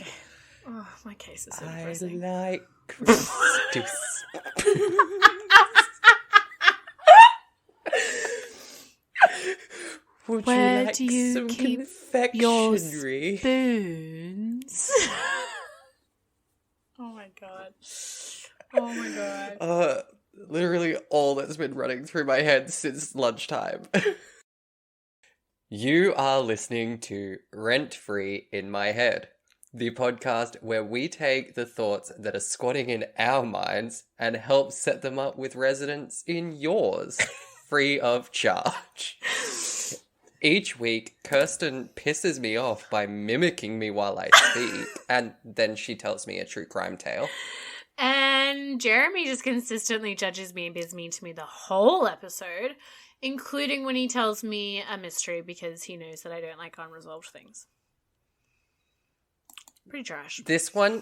Okay. Oh, my case is so depressing. I like Kirstyn. Would Where you like do you some keep confectionery? your spoons? Oh my god. Oh my god. Literally all that's been running through my head since lunchtime. You are listening to Rent Free in My Head, the podcast where we take the thoughts that are squatting in our minds and help set them up with residence in yours, free of charge. Each week, Kirstyn pisses me off by mimicking me while I speak, and then she tells me a true crime tale. And Jeramie just consistently judges me and is mean to me the whole episode, including when he tells me a mystery because he knows that I don't like unresolved things. Pretty trash. This one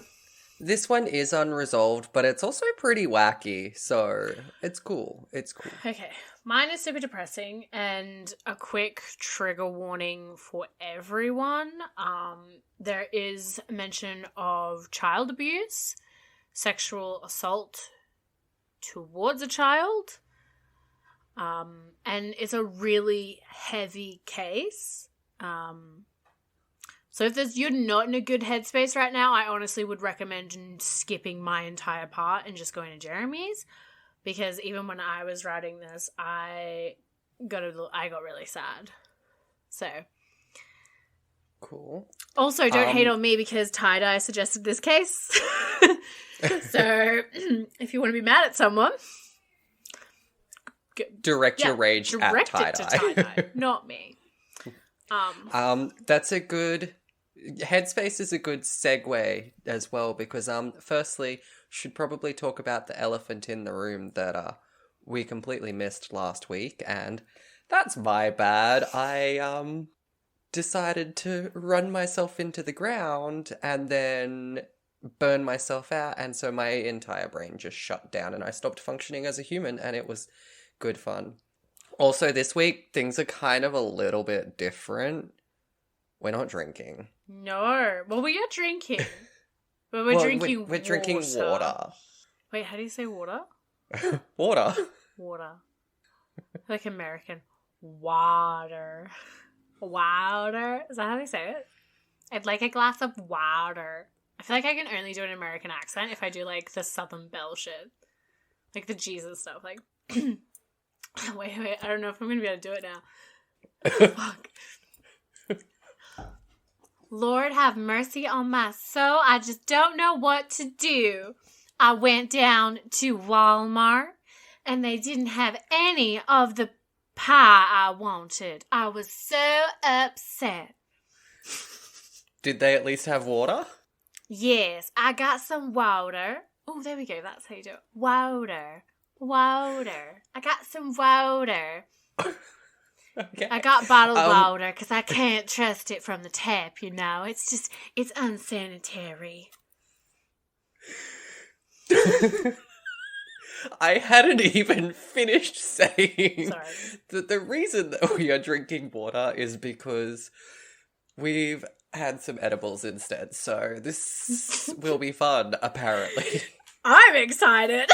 is unresolved, but it's also pretty wacky, so it's cool. It's cool. Okay, mine is super depressing, and a quick trigger warning for everyone. There is mention of child abuse, sexual assault towards a child, and it's a really heavy case. So if you're not in a good headspace right now, I honestly would recommend skipping my entire part and just going to Jeramie's, because even when I was writing this, I got really sad. So cool. Also, don't hate on me because Tie-Dye suggested this case. So if you want to be mad at someone, direct your rage at Tie-Dye. Direct it to Tie-Dye, not me. That's a good... Headspace is a good segue as well, because firstly, should probably talk about the elephant in the room that we completely missed last week, and that's my bad. I decided to run myself into the ground and then burn myself out, and so my entire brain just shut down and I stopped functioning as a human, and it was good fun. Also, this week, things are kind of a little bit different. We're not drinking. No. Well, we are drinking. But we're drinking water. We're drinking water. Wait, how do you say water? Water. Water. Like American. Water. Water. Is that how they say it? I'd like a glass of water. I feel like I can only do an American accent if I do, like, the Southern Belle shit. Like, the Jesus stuff. Like, wait. I don't know if I'm going to be able to do it now. Fuck. Lord have mercy on my soul. I just don't know what to do. I went down to Walmart and they didn't have any of the pie I wanted. I was so upset. Did they at least have water? Yes, I got some water. Oh, there we go. That's how you do it. Water. I got some water. Okay. I got bottled water because I can't trust it from the tap, you know. It's unsanitary. I hadn't even finished saying Sorry. that the reason that we are drinking water is because we've had some edibles instead, so this will be fun, apparently. I'm excited.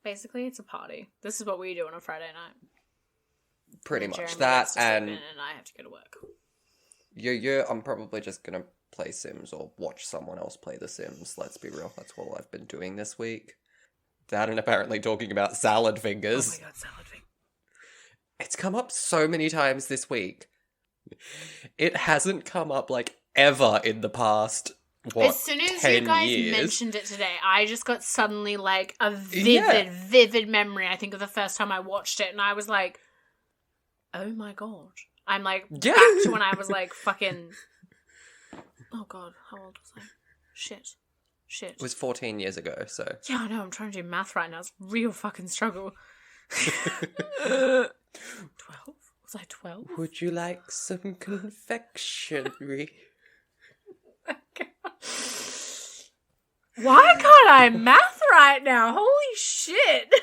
Basically, it's a party. This is what we do on a Friday night. Pretty and much Jeramie that, gets to and sleep in and I have to go to work. I'm probably just gonna play Sims or watch someone else play The Sims. Let's be real, that's all I've been doing this week. That and apparently talking about salad fingers. Oh my god, salad fingers. It's come up so many times this week. It hasn't come up, like, ever in the past, as soon as you guys mentioned it today, I just got suddenly, like, a vivid memory, I think, of the first time I watched it, and I was like, oh my god. I'm, like, back to when I was, like, fucking... Oh god, how old was I? Shit. It was 14 years ago, so... Yeah, I know, I'm trying to do math right now. It's a real fucking struggle. 12? Was I 12? Would you like some confectionery? Why can't I math right now? Holy shit.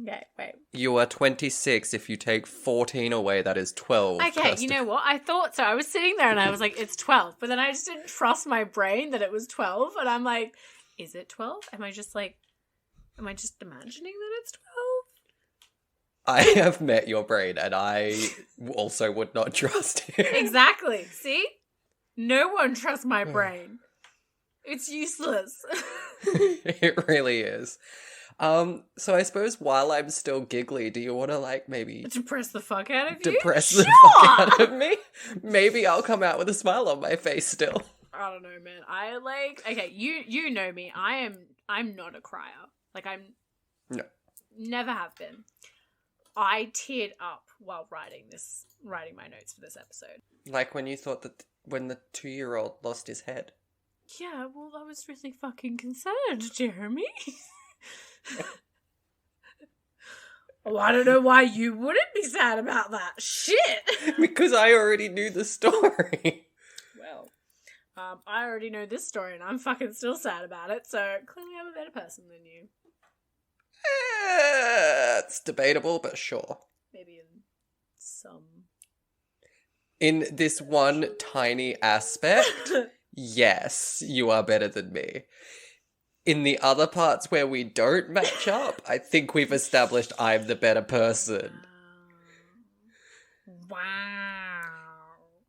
Okay, wait. You are 26. If you take 14 away, that is 12. Okay, Kirstyn. you know what? I thought so. I was sitting there and I was like, it's 12. But then I just didn't trust my brain that it was 12. And I'm like, is it 12? Am I just imagining that it's 12? I have met your brain, and I also would not trust it. Exactly. See? No one trusts my brain. It's useless. It really is. So I suppose while I'm still giggly, do you want to, like, maybe... Depress the fuck out of you? Depress the fuck out of me? Maybe I'll come out with a smile on my face still. I don't know, man. I, like... Okay, you know me. I'm not a crier. Like, No. Never have been. I teared up while writing my notes for this episode. Like when you thought that when the 2-year-old lost his head. Yeah, well, I was really fucking concerned, Jeramie. Oh, I don't know why you wouldn't be sad about that. Shit! Because I already knew the story. Well, I already know this story and I'm fucking still sad about it, so clearly I'm a better person than you. It's debatable, but sure. Maybe in some... In this one tiny aspect, yes, you are better than me. In the other parts where we don't match up, I think we've established I'm the better person. Wow.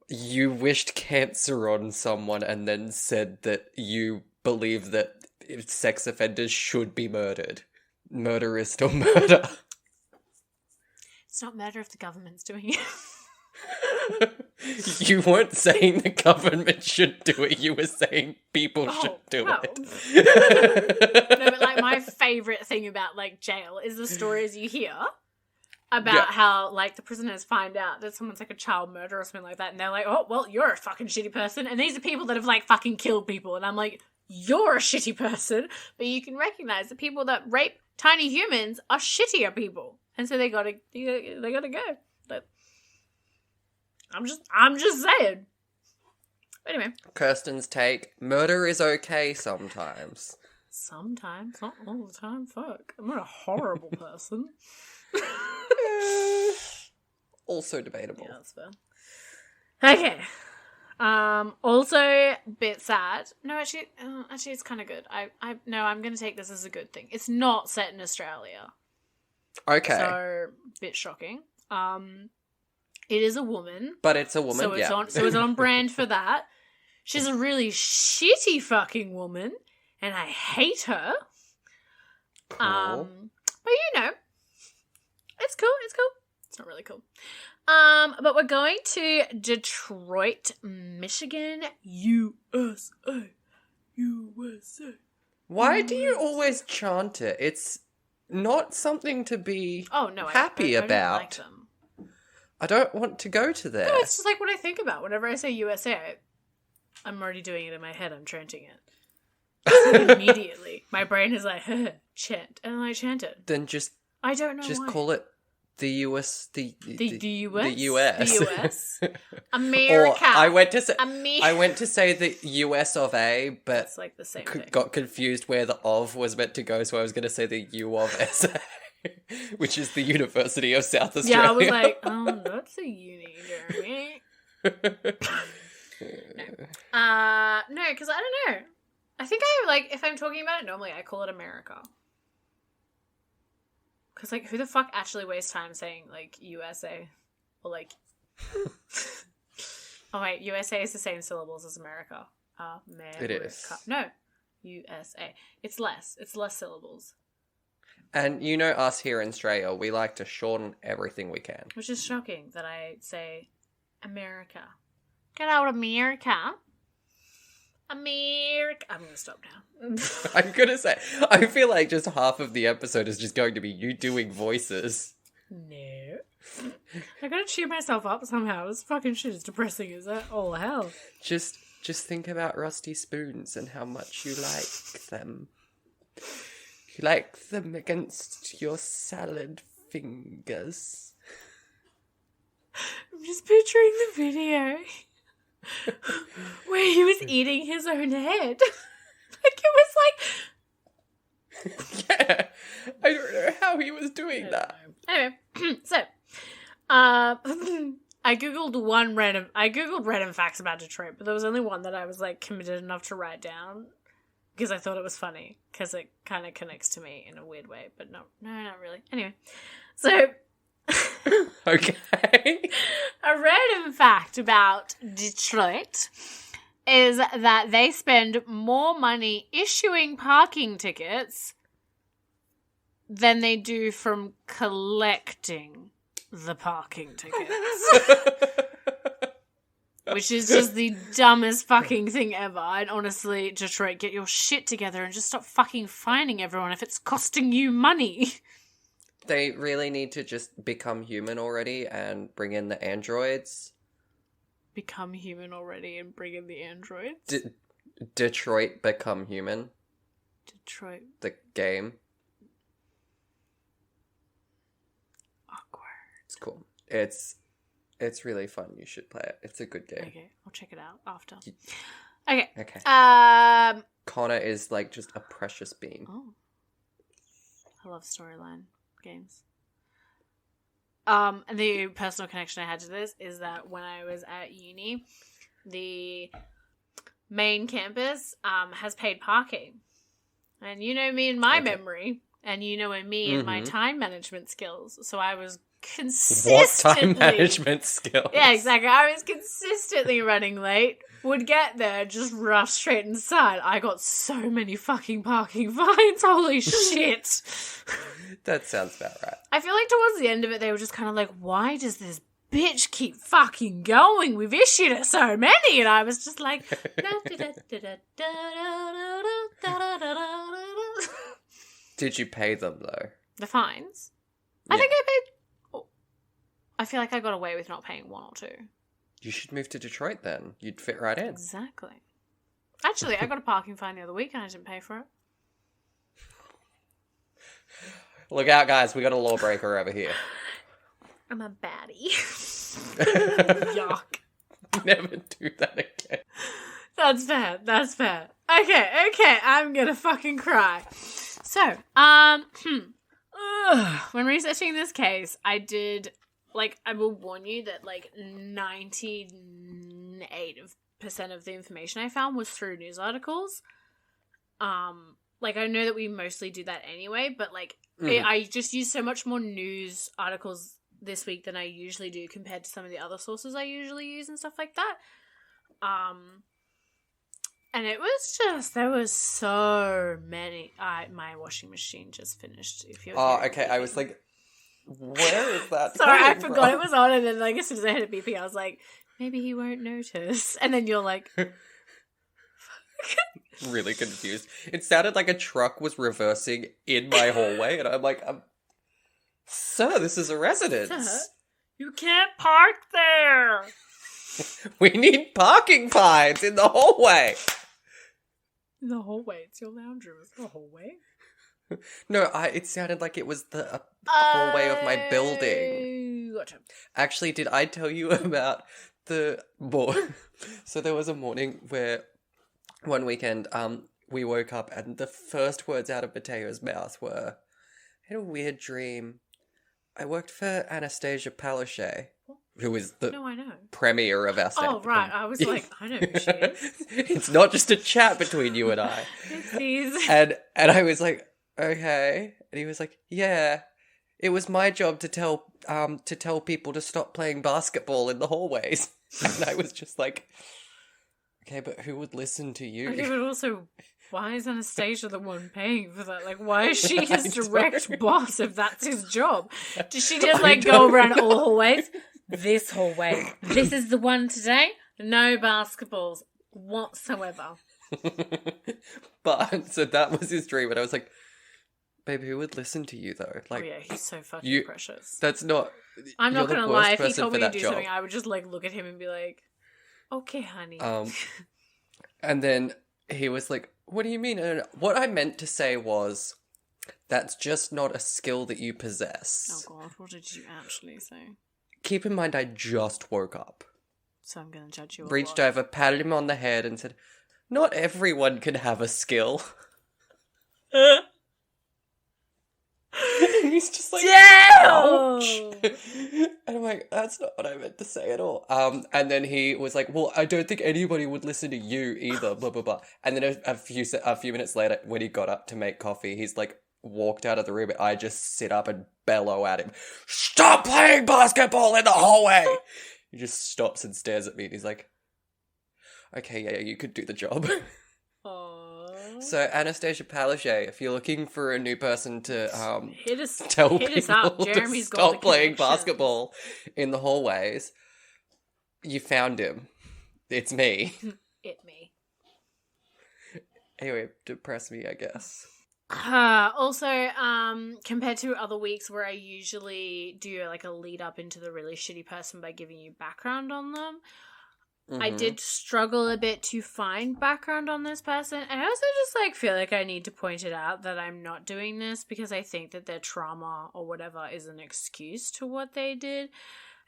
You wished cancer on someone and then said that you believe that sex offenders should be murdered. Murder is still murder. It's not murder if the government's doing it. You weren't saying the government should do it. You were saying people should do it. No, but like my favourite thing about like jail is the stories you hear about how like the prisoners find out that someone's like a child murderer or something like that, and they're like, oh, well, you're a fucking shitty person. And these are people that have like fucking killed people. And I'm like, you're a shitty person, but you can recognise the people that rape tiny humans are shittier people. And so they gotta go. But I'm just saying. Anyway. Kirstyn's take, murder is okay sometimes. Sometimes, not all the time, fuck. I'm not a horrible person. Also debatable. Yeah, that's fair. Okay. Also, bit sad. No, actually, it's kind of good. I'm going to take this as a good thing. It's not set in Australia. Okay. So, bit shocking. It is a woman. But it's a woman, so it's on brand for that. She's a really shitty fucking woman, and I hate her. Cool. But you know, it's cool. It's not really cool. But we're going to Detroit, Michigan, USA. Why do you always chant it? It's not something to be happy about. I don't like them. I don't want to go to there. No, it's just like what I think about. Whenever I say USA, I'm already doing it in my head. I'm chanting it. Immediately. My brain is like, chant. And I chant it. Then just... I don't know just why. call it the US... The US? The US. Or America. I went to say the US of A, but it's like the same thing. Got confused where the of was meant to go, so I was going to say the U of SA, which is the University of South Australia. Yeah, I was like, oh, that's a uni, Jeramie. No, because I don't know. I think if I'm talking about it normally, I call it America. Because, like, who the fuck actually wastes time saying, like, USA? Or, like... Oh, wait, USA is the same syllables as America. America. It is. No, USA. It's less syllables. And you know us here in Australia, we like to shorten everything we can. Which is shocking that I say America. Get out, America. America. I'm going to stop now. I'm going to say, I feel like just half of the episode is just going to be you doing voices. No. I got to cheer myself up somehow. This fucking shit is depressing, is it? Oh, hell. Just think about rusty spoons and how much you like them. You like them against your salad fingers. I'm just picturing the video where he was eating his own head. Like, it was like... Yeah. I don't know how he was doing that. Anyway, so, I googled random facts about Detroit, but there was only one that I was like committed enough to write down because I thought it was funny because it kind of connects to me in a weird way, but no, not really. Anyway, so Okay. a random fact about Detroit is that they spend more money issuing parking tickets than they do from collecting the parking tickets. Which is just the dumbest fucking thing ever. And honestly, Detroit, get your shit together and just stop fucking fining everyone if it's costing you money. They really need to just become human already and bring in the androids. Become human already and bring in the androids? Detroit Become Human. Detroit. The game. Awkward. It's cool. It's really fun. You should play it. It's a good game. Okay, I'll check it out after. Okay. Okay. Um. Connor is like just a precious being. Oh. I love storyline games. The personal connection I had to this is that when I was at uni, the main campus has paid parking. And you know me and my memory, and you know me and my time management skills. So I was consistently... What time management skills? Yeah, exactly. I was consistently running late. Would get there, just rush straight inside. I got so many fucking parking fines. Holy shit. That sounds about right. I feel like towards the end of it, they were just kind of like, why does this bitch keep fucking going? We've issued it so many. And I was just like... Did you pay them, though? The fines? Yeah. I think I paid... Oh, I feel like I got away with not paying one or two. You should move to Detroit then. You'd fit right in. Exactly. Actually, I got a parking fine the other week and I didn't pay for it. Look out, guys. We got a lawbreaker over here. I'm a baddie. Yuck. Never do that again. That's fair. Okay, I'm gonna fucking cry. So, when researching this case, I did, like, I will warn you that, like, 98% of the information I found was through news articles. Like, I know that we mostly do that anyway, but, like, I just use so much more news articles this week than I usually do compared to some of the other sources I usually use and stuff like that. And it was just, there was so many. My washing machine just finished. If you're okay. I was like, where is that? Sorry, I forgot it was on, and then like as soon as I hit a BP, I was like, maybe he won't notice. And then you're like, really confused. It sounded like a truck was reversing in my hallway, and I'm like, sir, this is a residence. Sir, you can't park there. We need parking fines in the hallway. In the hallway? It's your lounge room. It's not a hallway. No, it sounded like it was the hallway of my building. Gotcha. Actually, did I tell you about the... So there was a morning where one weekend we woke up and the first words out of Mateo's mouth were, I had a weird dream. I worked for Anastasia Palaszczuk, who is the I know. premier of our state. Oh, right. I was like, I know who she is. It's not just a chat between you and I. And I was like, okay. And he was like, yeah. It was my job to tell people to stop playing basketball in the hallways. And I was just like, okay, but who would listen to you? Okay, but also, why is Anastasia the one paying for that? Like, why is she his direct boss if that's his job? Does she just, like, go around all hallways? This hallway. This is the one today. No basketballs whatsoever. But, so that was his dream. And I was like, baby, who would listen to you, though? Like, oh, yeah, he's so fucking precious. That's not... I'm not going to lie. If he told me to do something, I would just, like, look at him and be like, okay, honey. And then he was like, what do you mean? And what I meant to say was, that's just not a skill that you possess. Oh, God, what did you actually say? Keep in mind, I just woke up. So I'm going to judge you a Reached lot. over, patted him on the head, and said, not everyone can have a skill. And he's just like, Damn! ouch. And I'm like, that's not what I meant to say at all. And then he was like, well, I don't think anybody would listen to you either, blah, blah, blah. And then a few minutes later, when he got up to make coffee, he's like, walked out of the room, and I just sit up and bellow at him, stop playing basketball in the hallway! He just stops and stares at me, and he's like, okay, yeah, you could do the job. Aww. So, Anastasia Palaszczuk, if you're looking for a new person to hit tell people us up. to Jeramie's got stop the playing connection. basketball in the hallways, you found him. It's me. Me. Anyway, depress me, I guess. Also, compared to other weeks where I usually do like a lead up into the really shitty person by giving you background on them, I did struggle a bit to find background on this person. And I also just like feel like I need to point it out that I'm not doing this because I think that their trauma or whatever is an excuse to what they did.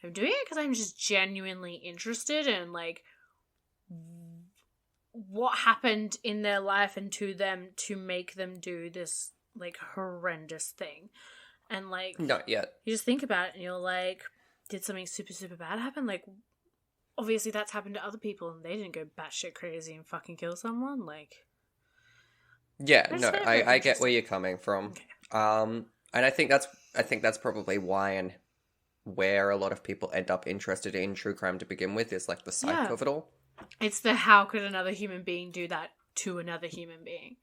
I'm doing it because I'm just genuinely interested in like what happened in their life and to them to make them do this like horrendous thing. And like, not yet. You just think about it and you're like, did something super, super bad happen? Like, obviously that's happened to other people and they didn't go batshit crazy and fucking kill someone. Like, yeah, no, I get where you're coming from. Okay. And I think that's probably why and where a lot of people end up interested in true crime to begin with, is like the psyche of it all. It's the how could another human being do that to another human being?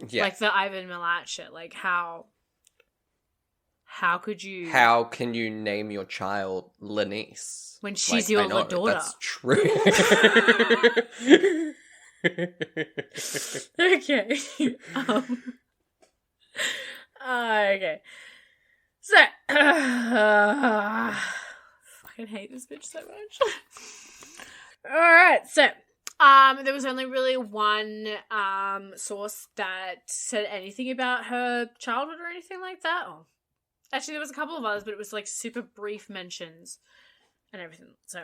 Yeah. Like the Ivan Milat shit. Like how could you... How can you name your child Lenice? When she's your daughter. That's true. Okay. Okay. So, fucking hate this bitch so much. Alright, so, there was only really one, source that said anything about her childhood or anything like that. Oh. Actually, there was a couple of others, but it was, like, super brief mentions and everything. So,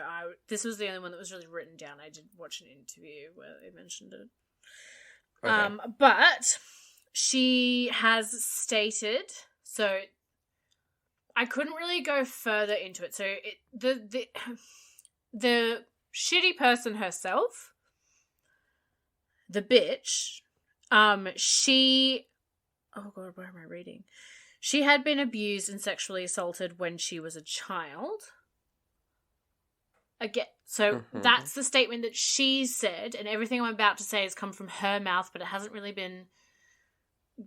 this was the only one that was really written down. I did watch an interview where they mentioned it. Okay. But she has stated, so I couldn't really go further into it. So, the shitty person herself, the bitch, she... Oh, God, where am I reading? She had been abused and sexually assaulted when she was a child. Again, so that's the statement that she said, and everything I'm about to say has come from her mouth, but it hasn't really been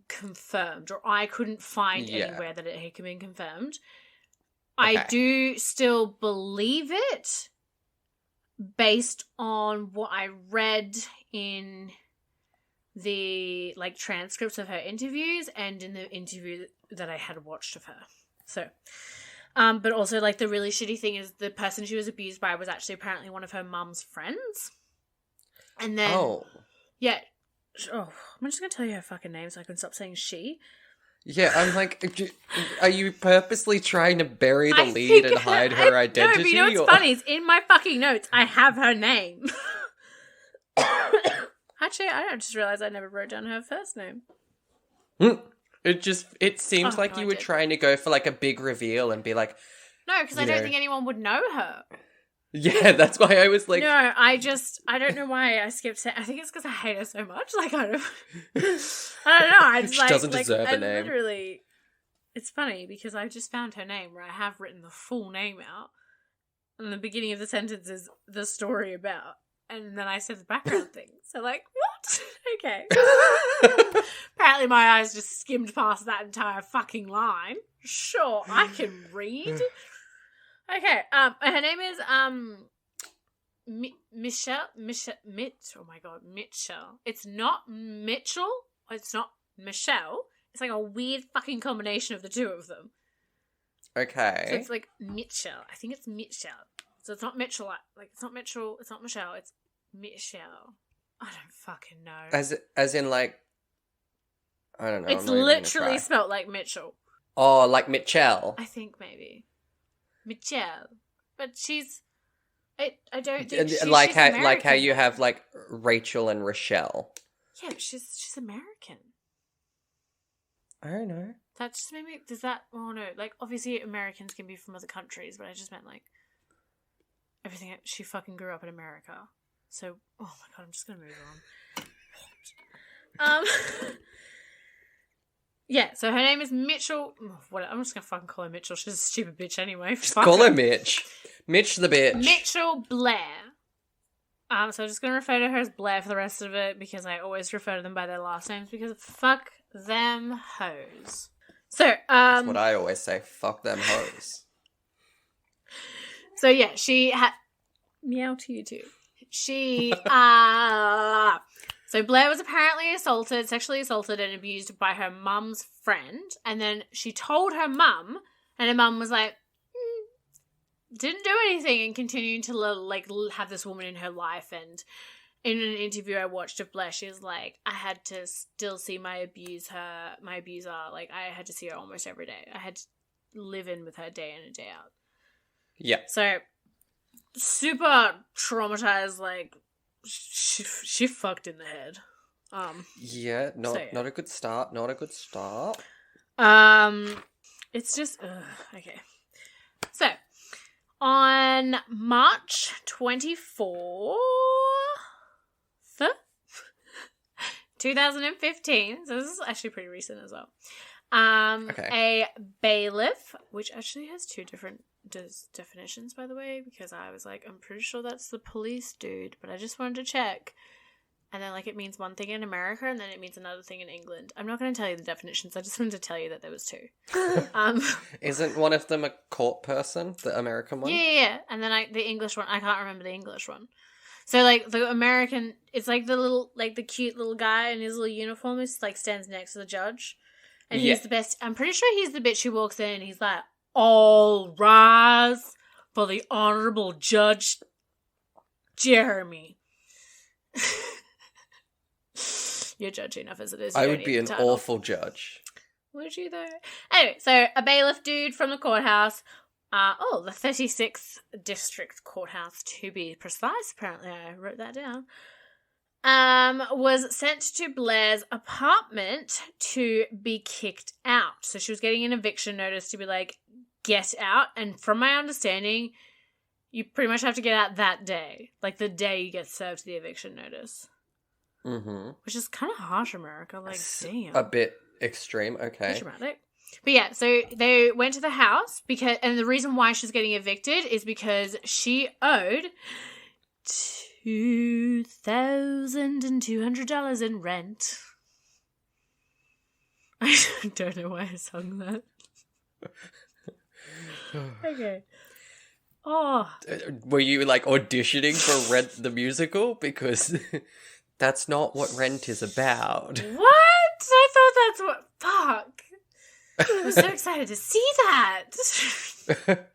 confirmed, or I couldn't find anywhere that it had been confirmed. Okay. I do still believe it, based on what I read in the like transcripts of her interviews and in the interview that I had watched of her. So, but also like the really shitty thing is the person she was abused by was actually apparently one of her mum's friends. And then, I'm just gonna tell you her fucking name so I can stop saying she. Yeah, I'm like, are you purposely trying to bury the lead and hide her identity? No, but you know what's funny is in my fucking notes I have her name. Actually, I just realised I never wrote down her first name. It seems like you were trying to go for like a big reveal and be like... No, because I don't think anyone would know her. Yeah, that's why I was like... No, I don't know why I skipped it. I think it's because I hate her so much. Like, I don't know. She doesn't deserve a name. Literally, it's funny because I just found her name where I have written the full name out. And the beginning of the sentence is the story about. And then I said the background thing. So, like, what? Okay. Apparently my eyes just skimmed past that entire fucking line. Sure, I can read. Okay, her name is, Michelle. Oh my god, Mitchell. It's not Mitchell. It's not Michelle. It's like a weird fucking combination of the two of them. Okay. So it's like Mitchell. I think it's Mitchell. So it's not Mitchell. Like, it's not Mitchell. It's not Michelle. It's Mitchell. I don't fucking know. As in, like, I don't know. It's literally spelt like Mitchell. Oh, like Mitchell. I think maybe Mitchell, but she's. I don't think she's like American. Like how you have like Rachel and Rochelle. Yeah, but she's American. I don't know. That just made me... Does that... Oh, no. Like, obviously, Americans can be from other countries, but I just meant, like, everything... She fucking grew up in America. So... Oh, my God, I'm just gonna move on. Yeah, so her name is Mitchell... What? I'm just gonna fucking call her Mitchell. She's a stupid bitch anyway. Just call her Mitch. Mitch the bitch. Mitchell Blair. So I'm just gonna refer to her as Blair for the rest of it, because I always refer to them by their last names, because fuck them hoes. So, That's what I always say. Fuck them hoes. So yeah, she had... Meow to you too. She, So Blair was apparently sexually assaulted and abused by her mum's friend, and then she told her mum, and her mum was like, didn't do anything, and continued to, like, have this woman in her life. And in an interview I watched of Blair, she was like, I had to still see my abuser, like, I had to see her almost every day. I had to live in with her day in and day out. Yeah. So, super traumatized, like, she fucked in the head. Yeah, not a good start, not a good start. It's just, okay. So, on March 24th, 2015, so this is actually pretty recent as well, a bailiff, which actually has two different definitions, by the way, because I was like, I'm pretty sure that's the police dude, but I just wanted to check. And then, like, it means one thing in America, and then it means another thing in England. I'm not going to tell you the definitions. I just wanted to tell you that there was two. Isn't one of them a court person, the American one? Yeah. And then the English one, I can't remember the English one. So, like, the American, it's like the little, like, the cute little guy in his little uniform who, like, stands next to the judge. And he's the best. I'm pretty sure he's the bitch who walks in and he's like, all rise for the Honorable Judge Jeramie. You're judgy enough as it is. I would be an awful judge. Would you, though? Anyway, so a bailiff dude from the courthouse, the 36th District Courthouse, to be precise, apparently I wrote that down, was sent to Blair's apartment to be kicked out. So she was getting an eviction notice to be like, get out. And from my understanding, you pretty much have to get out that day. Like, the day you get served the eviction notice. Mm-hmm. Which is kind of harsh, America. Like, damn. A bit extreme, okay. Dramatic. But yeah, so they went to the house and the reason why she's getting evicted is because she owed $2,200 in rent. I don't know why I sung that. Okay. Oh. Were you, like, auditioning for Rent the Musical? Because that's not what Rent is about. What? I thought that's what... Fuck. I was so excited to see that.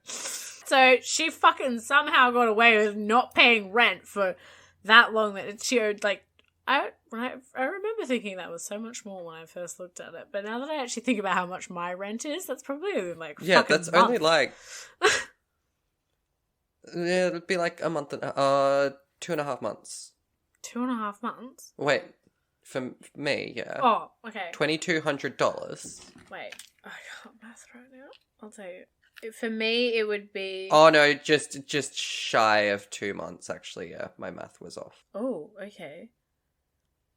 So she fucking somehow got away with not paying rent for that long that she owed, like... I remember thinking that was so much more when I first looked at it. But now that I actually think about how much my rent is, that's probably only, like, yeah, fucking that's month. only, like... Yeah, it'd be like a month and 2.5 months. 2.5 months? Wait, for me, yeah. Oh, okay. $2,200. Wait, I can't math right now. I'll tell you. For me, it would be... Oh, no, just shy of 2 months, actually, yeah. My math was off. Oh, okay.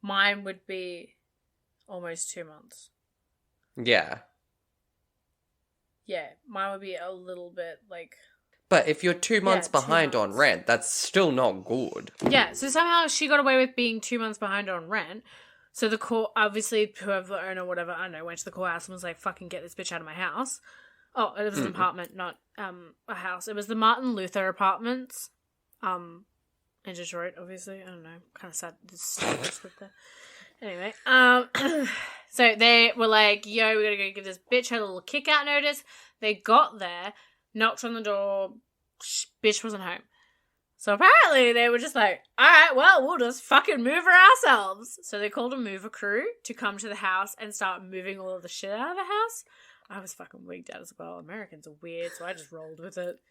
Mine would be almost 2 months. Yeah. Yeah, mine would be a little bit, like... But if you're 2 months behind 2 months. on rent, that's still not good. Yeah, so somehow she got away with being 2 months behind on rent. So the court, obviously, whoever the owner, whatever, I don't know, went to the courthouse and was like, fucking get this bitch out of my house. Oh, it was an apartment, not a house. It was the Martin Luther Apartments in Detroit, obviously. I don't know, kind of sad. There. Anyway, so they were like, yo, we gotta go give this bitch her little kick-out notice. They got there, knocked on the door, bitch wasn't home. So apparently they were just like, alright, well, we'll just fucking move her ourselves. So they called a mover crew to come to the house and start moving all of the shit out of the house. I was fucking wigged out as well. Americans are weird, so I just rolled with it.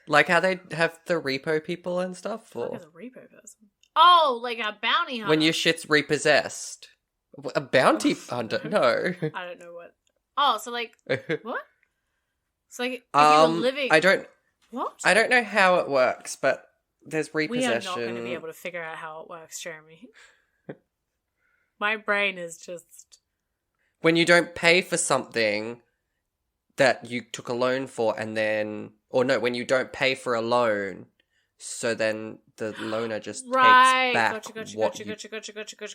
Like how they have the repo people and stuff? Or... What is a repo person? Oh, like a bounty hunter. When your shit's repossessed. A bounty hunter? No. I don't know what. Oh, so like what? So like if you were living. I don't What? know how it works, but there's repossession. We are not going to be able to figure out how it works, Jeramie. My brain is just. When you don't pay for something that you took a loan for, and then, or no, when you don't pay for a loan, so then the loaner just takes back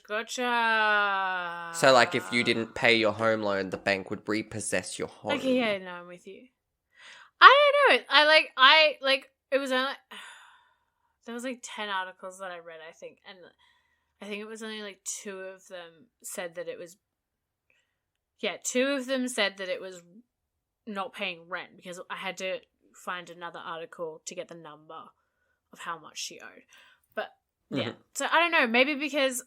Gotcha. So like if you didn't pay your home loan, the bank would repossess your home. Okay, yeah, no, I'm with you. I don't know. I like it was only there was like 10 articles that I read, I think, and I think it was only like 2 of them said that it was 2 of them said that it was not paying rent, because I had to find another article to get the number of how much she owed. But yeah, so I don't know, maybe because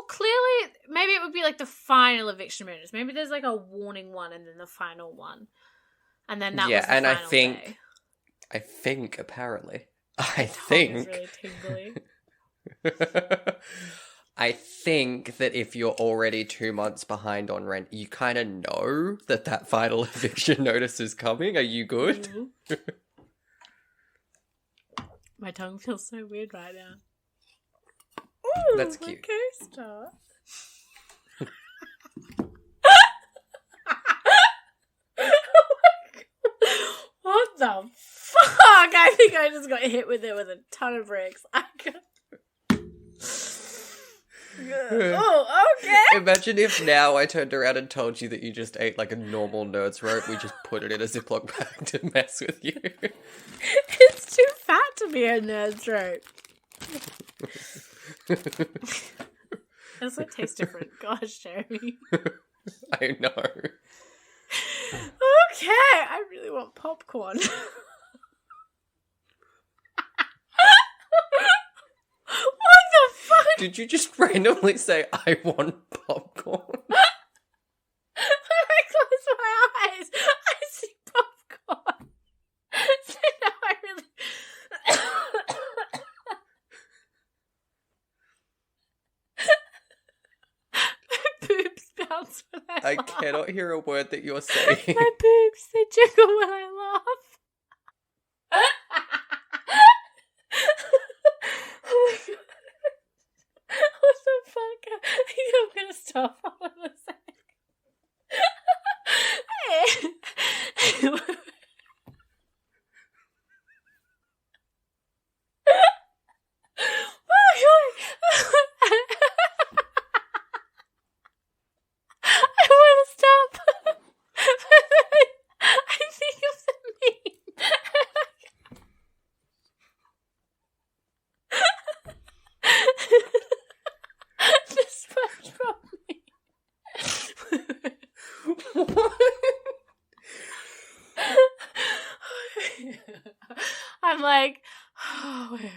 clearly maybe it would be like the final eviction notice. Maybe there's like a warning one and then the final one. And then that was the and final day. I think apparently. Really tingly. I think that if you're already 2 months behind on rent, you kind of know that final eviction notice is coming. Are you good? Mm-hmm. My tongue feels so weird right now. Ooh, that's cute. Coaster. What the fuck? I think I just got hit with it with a ton of bricks. Oh, okay. Imagine if now I turned around and told you that you just ate like a normal Nerds rope. We just put it in a Ziploc bag to mess with you. It's too fat to be a Nerds rope. That's what tastes different. Gosh, Jeramie. I know. Okay, I really want popcorn. What the fuck? Did you just randomly say, I want popcorn? When I close my eyes, I see popcorn. So now I really... My boobs bounce when I laugh. Cannot hear a word that you're saying. My boobs, they jiggle when I laugh. Oh my god. What the fuck? I think I'm gonna stop all of a second. Oh my god. I want to stop. I think of the meme. The SpongeBob meme. What? I'm like, oh, wait.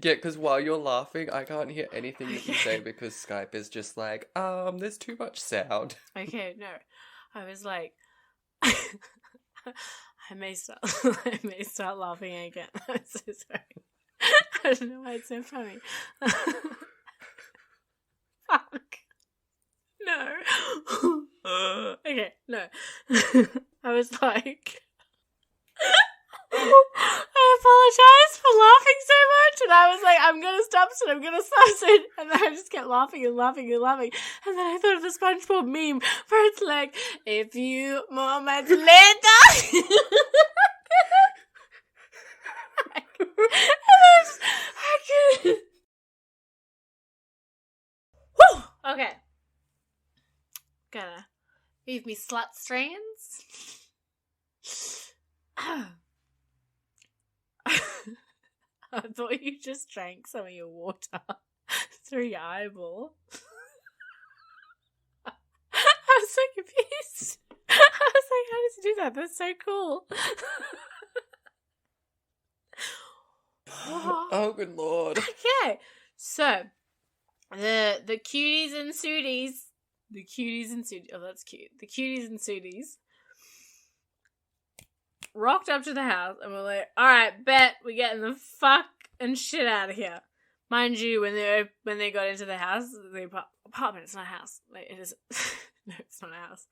Yeah, because while you're laughing, I can't hear anything that you say because Skype is just like, there's too much sound. Okay, no. I was like, I may start laughing again. I'm so sorry. I don't know why it's so funny. Fuck. No. Okay, no. I was like, I apologize for laughing so much, and I was like, I'm gonna stop soon, and then I just kept laughing and laughing and laughing, and then I thought of the SpongeBob meme where it's like, a few moments later. Woo! Okay. Gotta leave me slut strands. I thought you just drank some of your water through your eyeball. I was so confused. I was like, how does he do that? That's so cool. Oh, good lord. Okay, so the cuties and sooties, oh, that's cute. The cuties and sooties rocked up to the house and we're like, all right, bet we're getting the fuck and shit out of here. Mind you, when they got into the house, the apartment, it's not a house. Like, it is. No, it's not a house.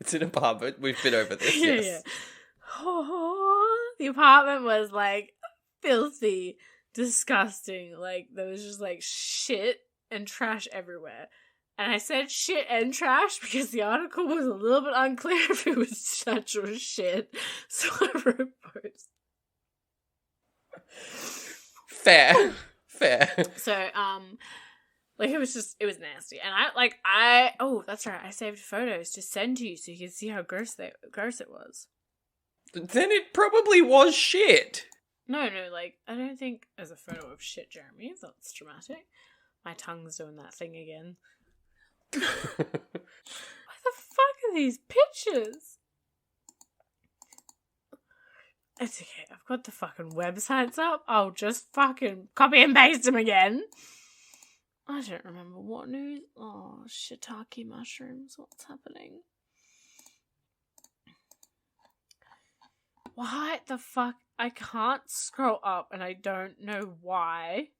It's an apartment. We've been over this, Yeah, yes. yeah. Oh, the apartment was, like, filthy, disgusting. Like, there was just, like, shit and trash everywhere. And I said shit and trash because the article was a little bit unclear if it was actual shit. So I wrote both. Fair. So, like, it was nasty. And oh, that's right, I saved photos to send to you so you can see how gross it was. Then it probably was shit. No, like, I don't think as a photo of shit, Jeramie. That's dramatic. My tongue's doing that thing again. What the fuck are these pictures? It's okay, I've got the fucking websites up. I'll just fucking copy and paste them again. I don't remember what news. Oh, shiitake mushrooms. What's happening? What the fuck? I can't scroll up and I don't know why.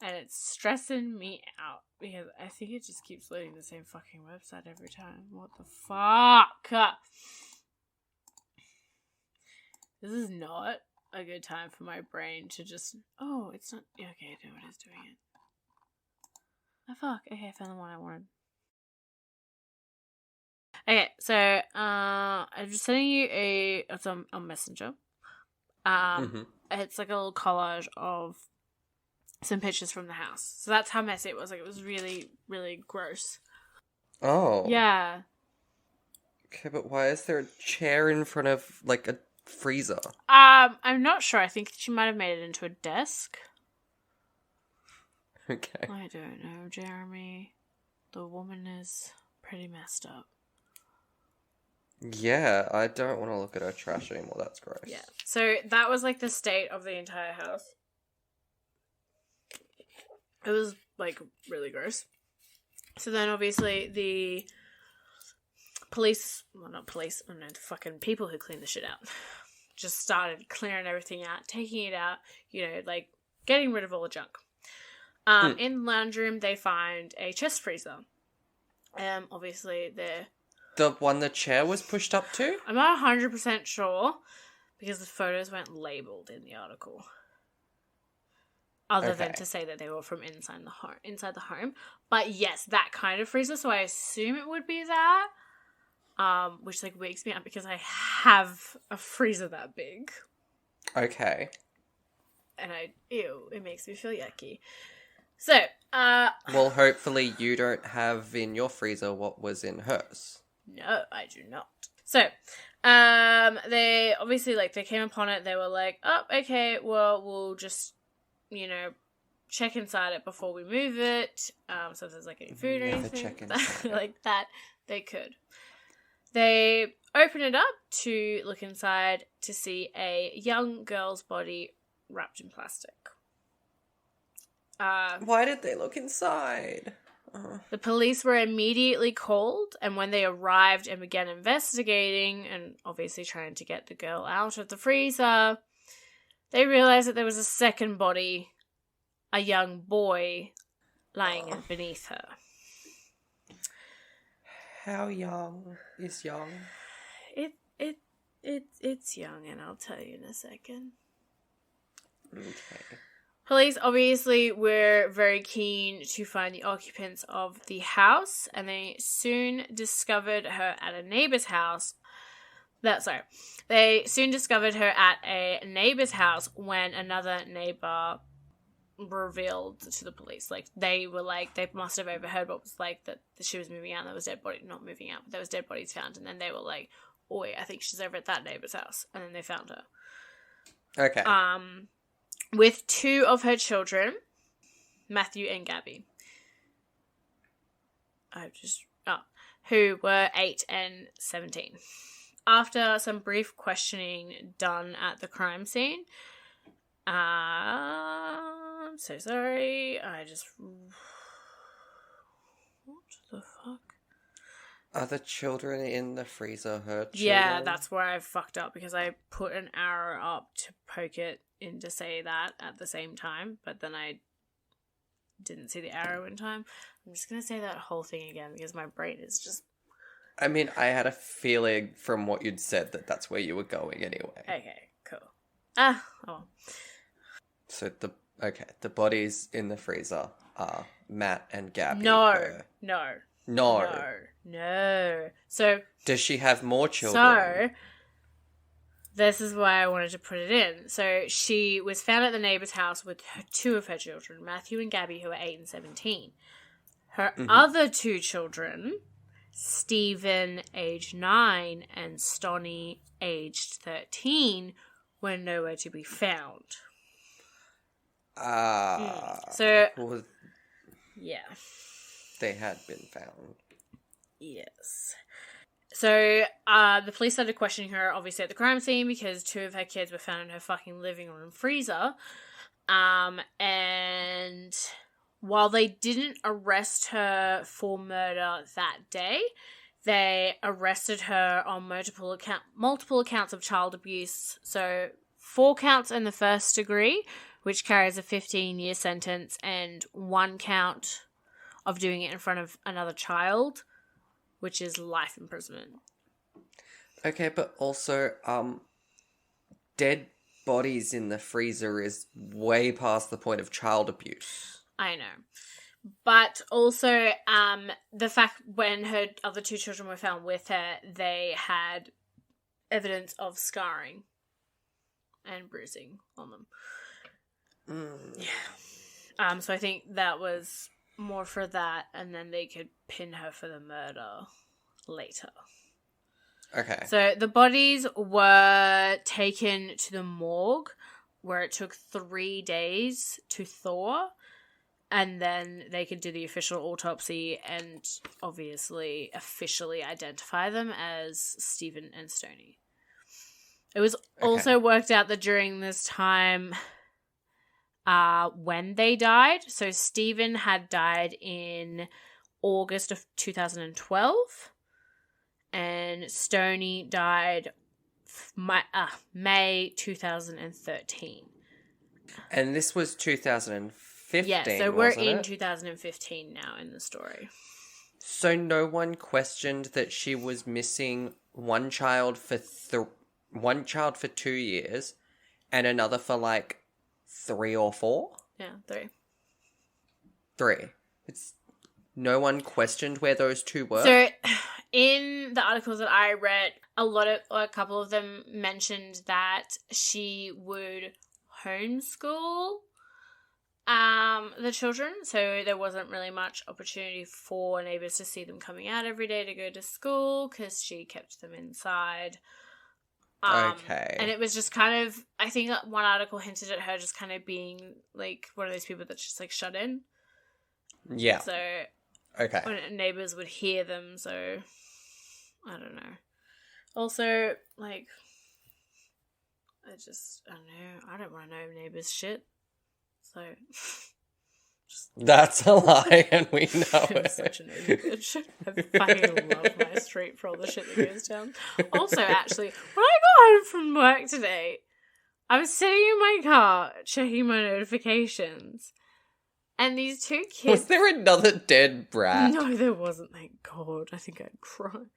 And it's stressing me out because I think it just keeps loading the same fucking website every time. What the fuck? This is not a good time for my brain to just... Oh, it's not... Okay, no, it is doing it. Oh, fuck. Okay, I found the one I wanted. Okay, so, I'm just sending you it's on Messenger. It's like a little collage of some pictures from the house. So that's how messy it was. Like, it was really, really gross. Oh. Yeah. Okay, but why is there a chair in front of, like, a freezer? I'm not sure. I think she might have made it into a desk. Okay. I don't know, Jeramie. The woman is pretty messed up. Yeah, I don't want to look at her trash anymore. That's gross. Yeah. So that was, like, the state of the entire house. It was, like, really gross. So then, obviously, the police... Well, not police. I don't know, the fucking people who clean the shit out. Just started clearing everything out, taking it out, like, getting rid of all the junk. In the lounge room, they find a chest freezer. Obviously, the one the chair was pushed up to? I'm not 100% sure, because the photos weren't labelled in the article. Other than to say that they were from inside the home. But yes, that kind of freezer, so I assume it would be that. Which, like, wakes me up because I have a freezer that big. Okay. And it makes me feel yucky. So, well, hopefully you don't have in your freezer what was in hers. No, I do not. So, they obviously, like, they came upon it, they were like, oh, okay, well, we'll just, check inside it before we move it. So if there's, like, any food or anything like that, they could. They open it up to look inside to see a young girl's body wrapped in plastic. Why did they look inside? The police were immediately called, and when they arrived and began investigating and obviously trying to get the girl out of the freezer, they realized that there was a second body, a young boy, lying beneath her. How young is young? It's young, and I'll tell you in a second. Okay. Police obviously were very keen to find the occupants of the house, and they soon discovered her at a neighbor's house. They soon discovered her at a neighbor's house when another neighbor revealed to the police. Like, they were like, they must have overheard what was like that she was moving out and there was dead body, not moving out, but there was dead bodies found, and then they were like, oi, I think she's over at that neighbor's house, and then they found her. Okay. With two of her children, Matthew and Gabby. Who were 8 and 17. After some brief questioning done at the crime scene, I'm so sorry, what the fuck? Are the children in the freezer her children? Yeah, that's where I fucked up because I put an arrow up to poke it in to say that at the same time, but then I didn't see the arrow in time. I'm just going to say that whole thing again because my brain is just... I mean, I had a feeling from what you'd said that that's where you were going anyway. Okay, cool. So the bodies in the freezer are Matt and Gabby. No. So... Does she have more children? So... This is why I wanted to put it in. So she was found at the neighbour's house with two of her children, Matthew and Gabby, who are 8 and 17. Her other two children, Stephen, aged 9, and Stoney, aged 13, were nowhere to be found. So, well, yeah. They had been found. Yes. So, the police started questioning her, obviously, at the crime scene because two of her kids were found in her fucking living room freezer. And while they didn't arrest her for murder that day, they arrested her on multiple accounts of child abuse. So, 4 counts in the first degree, which carries a 15-year sentence, and 1 count of doing it in front of another child, which is life imprisonment. Okay, but also, dead bodies in the freezer is way past the point of child abuse. I know. But also, the fact when her other 2 children were found with her, they had evidence of scarring and bruising on them. Yeah. So I think that was more for that, and then they could pin her for the murder later. Okay. So the bodies were taken to the morgue, where it took 3 days to thaw, and then they could do the official autopsy and obviously officially identify them as Stephen and Stoney. It was also worked out that during this time, when they died, so Stephen had died in August of 2012, and Stoney died May 2013. And this was 2015, yeah, so we're in it? 2015 now in the story. So no one questioned that she was missing one child for 2 years and another for like 3 or 4? Yeah, 3. 3. No one questioned where those 2 were? So, in the articles that I read, a couple of them mentioned that she would homeschool the children, so there wasn't really much opportunity for neighbours to see them coming out every day to go to school because she kept them inside. Okay. And it was just kind of, I think one article hinted at her just kind of being like one of those people that's just like shut in. Yeah. So, okay. When neighbours would hear them, so I don't know. Also, like, I don't know. I don't want to know neighbours' shit. So, that's a lie, and we know I'm it. such a nosy bitch. I fucking love my street for all the shit that goes down. Also, actually, when I got home from work today, I was sitting in my car checking my notifications, and these 2 kids... Was there another dead brat? No, there wasn't, thank God. I think I'd cry.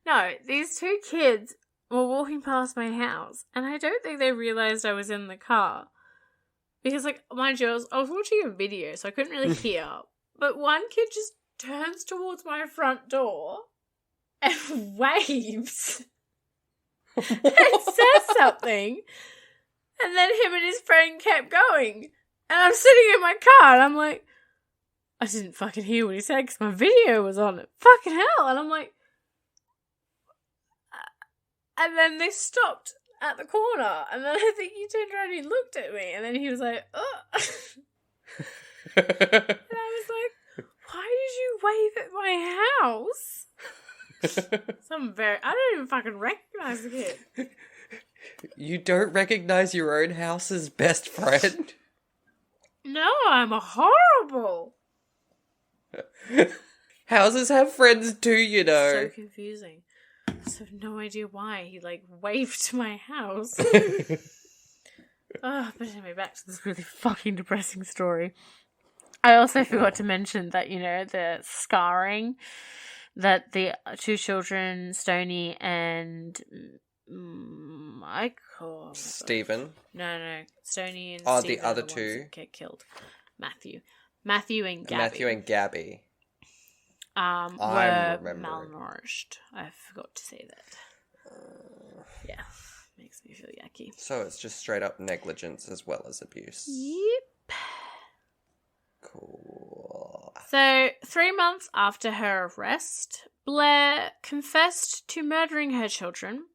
No, these 2 kids were walking past my house, and I don't think they realised I was in the car. Because, like, mind you, I was watching a video, so I couldn't really hear. But one kid just turns towards my front door and waves and says something. And then him and his friend kept going. And I'm sitting in my car, and I'm like, I didn't fucking hear what he said because my video was on it. Fucking hell. And I'm like... And then they stopped at the corner, and then I think he turned around and he looked at me, and then he was like, oh. And I was like, why did you wave at my house? I don't even fucking recognize the kid. You don't recognize your own house's best friend? No, I'm horrible. Houses have friends too, you know. So confusing. I just have no idea why he, like, waved to my house. Oh, but anyway, back to this really fucking depressing story. I also forgot to mention that, you know, the scarring that the two children, Stoney and Michael... Stephen. No. Stoney and Oh, Stephen the other are the two. ones that get killed. Matthew and Gabby. Matthew and Gabby. Were malnourished. I forgot to say that. Yeah, makes me feel yucky. So it's just straight up negligence as well as abuse. Yep. Cool. So, 3 months after her arrest, Blair confessed to murdering her children,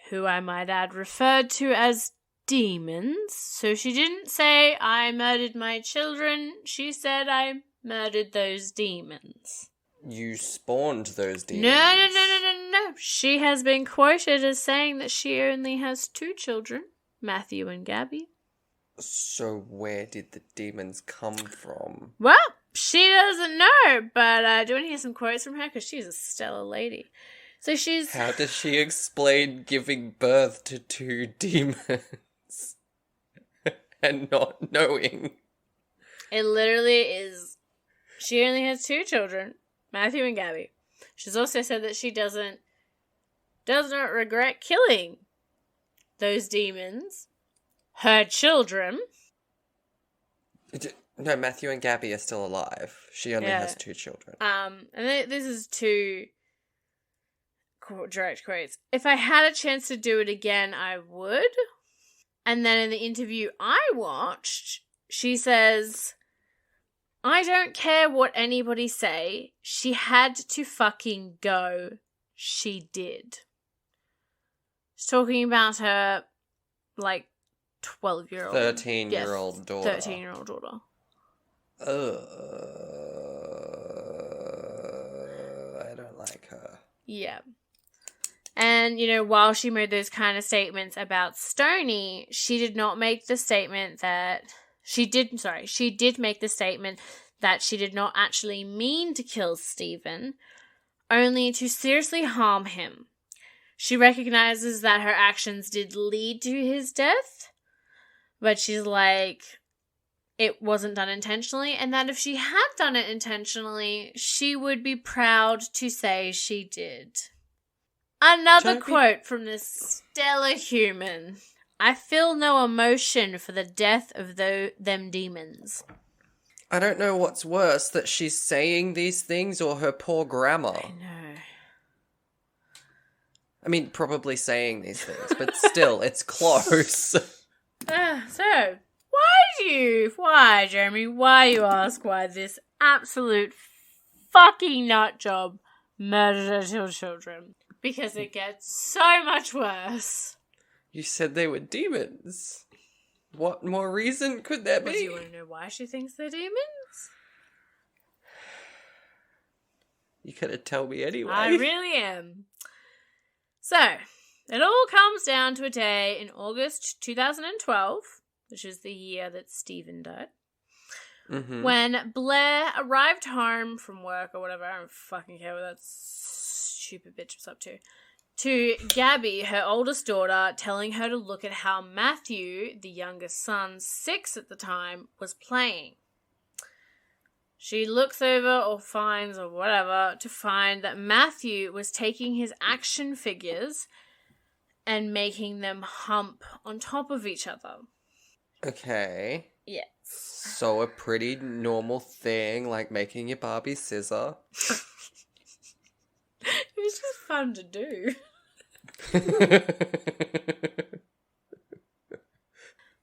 who I might add referred to as demons. So she didn't say, I murdered my children. She said, I murdered those demons. You spawned those demons. No. She has been quoted as saying that she only has 2 children, Matthew and Gabby. So where did the demons come from? Well, she doesn't know, but I do want to hear some quotes from her because she's a stellar lady. So she's... How does she explain giving birth to 2 demons and not knowing? It literally is... She only has 2 children, Matthew and Gabby. She's also said that she does not regret killing those demons, her children. No, Matthew and Gabby are still alive. She only has 2 children. And this is 2 direct quotes. If I had a chance to do it again, I would. And then in the interview I watched, she says, I don't care what anybody say. She had to fucking go. She did. She's talking about her, 12-year-old. 13-year-old daughter. 13-year-old daughter. I don't like her. Yeah. And, while she made those kind of statements about Stoney, she did not make the statement that... She did make the statement that she did not actually mean to kill Stephen, only to seriously harm him. She recognizes that her actions did lead to his death, but she's like, it wasn't done intentionally, and that if she had done it intentionally, she would be proud to say she did. Another quote from this stellar human. I feel no emotion for the death of them demons. I don't know what's worse, that she's saying these things or her poor grammar. I know. I mean, probably saying these things, but still, it's close. So, why, Jeramie, why you ask why this absolute fucking nut job murdered her 2 children? Because it gets so much worse. You said they were demons. What more reason could there be? Do you want to know why she thinks they're demons? You could tell me anyway. I really am. So, it all comes down to a day in August 2012, which is the year that Stephen died, when Blair arrived home from work or whatever. I don't fucking care what that stupid bitch was up to Gabby, her oldest daughter, telling her to look at how Matthew, the youngest son, 6 at the time, was playing. She looks over or finds or whatever to find that Matthew was taking his action figures and making them hump on top of each other. Okay. Yes. So a pretty normal thing, like making your Barbie scissor. It was just fun to do.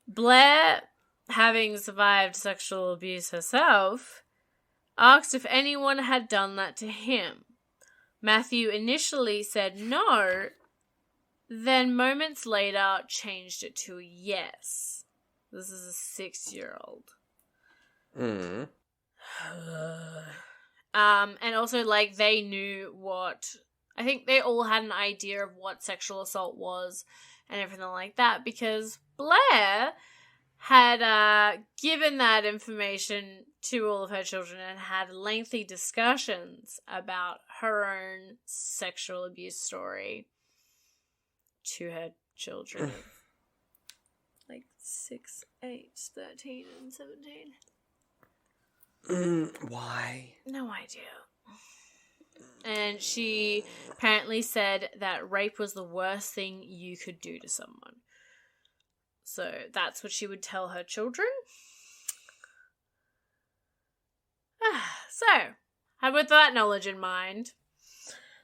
Blair, having survived sexual abuse herself, asked if anyone had done that to him. Matthew initially said no, then moments later changed it to yes. This is a 6-year-old. And also, they knew what... I think they all had an idea of what sexual assault was and everything like that, because Blair had given that information to all of her children and had lengthy discussions about her own sexual abuse story to her children of like 6, 8, 13, and 17. Why? No idea. And she apparently said that rape was the worst thing you could do to someone. So that's what she would tell her children. So, with that knowledge in mind,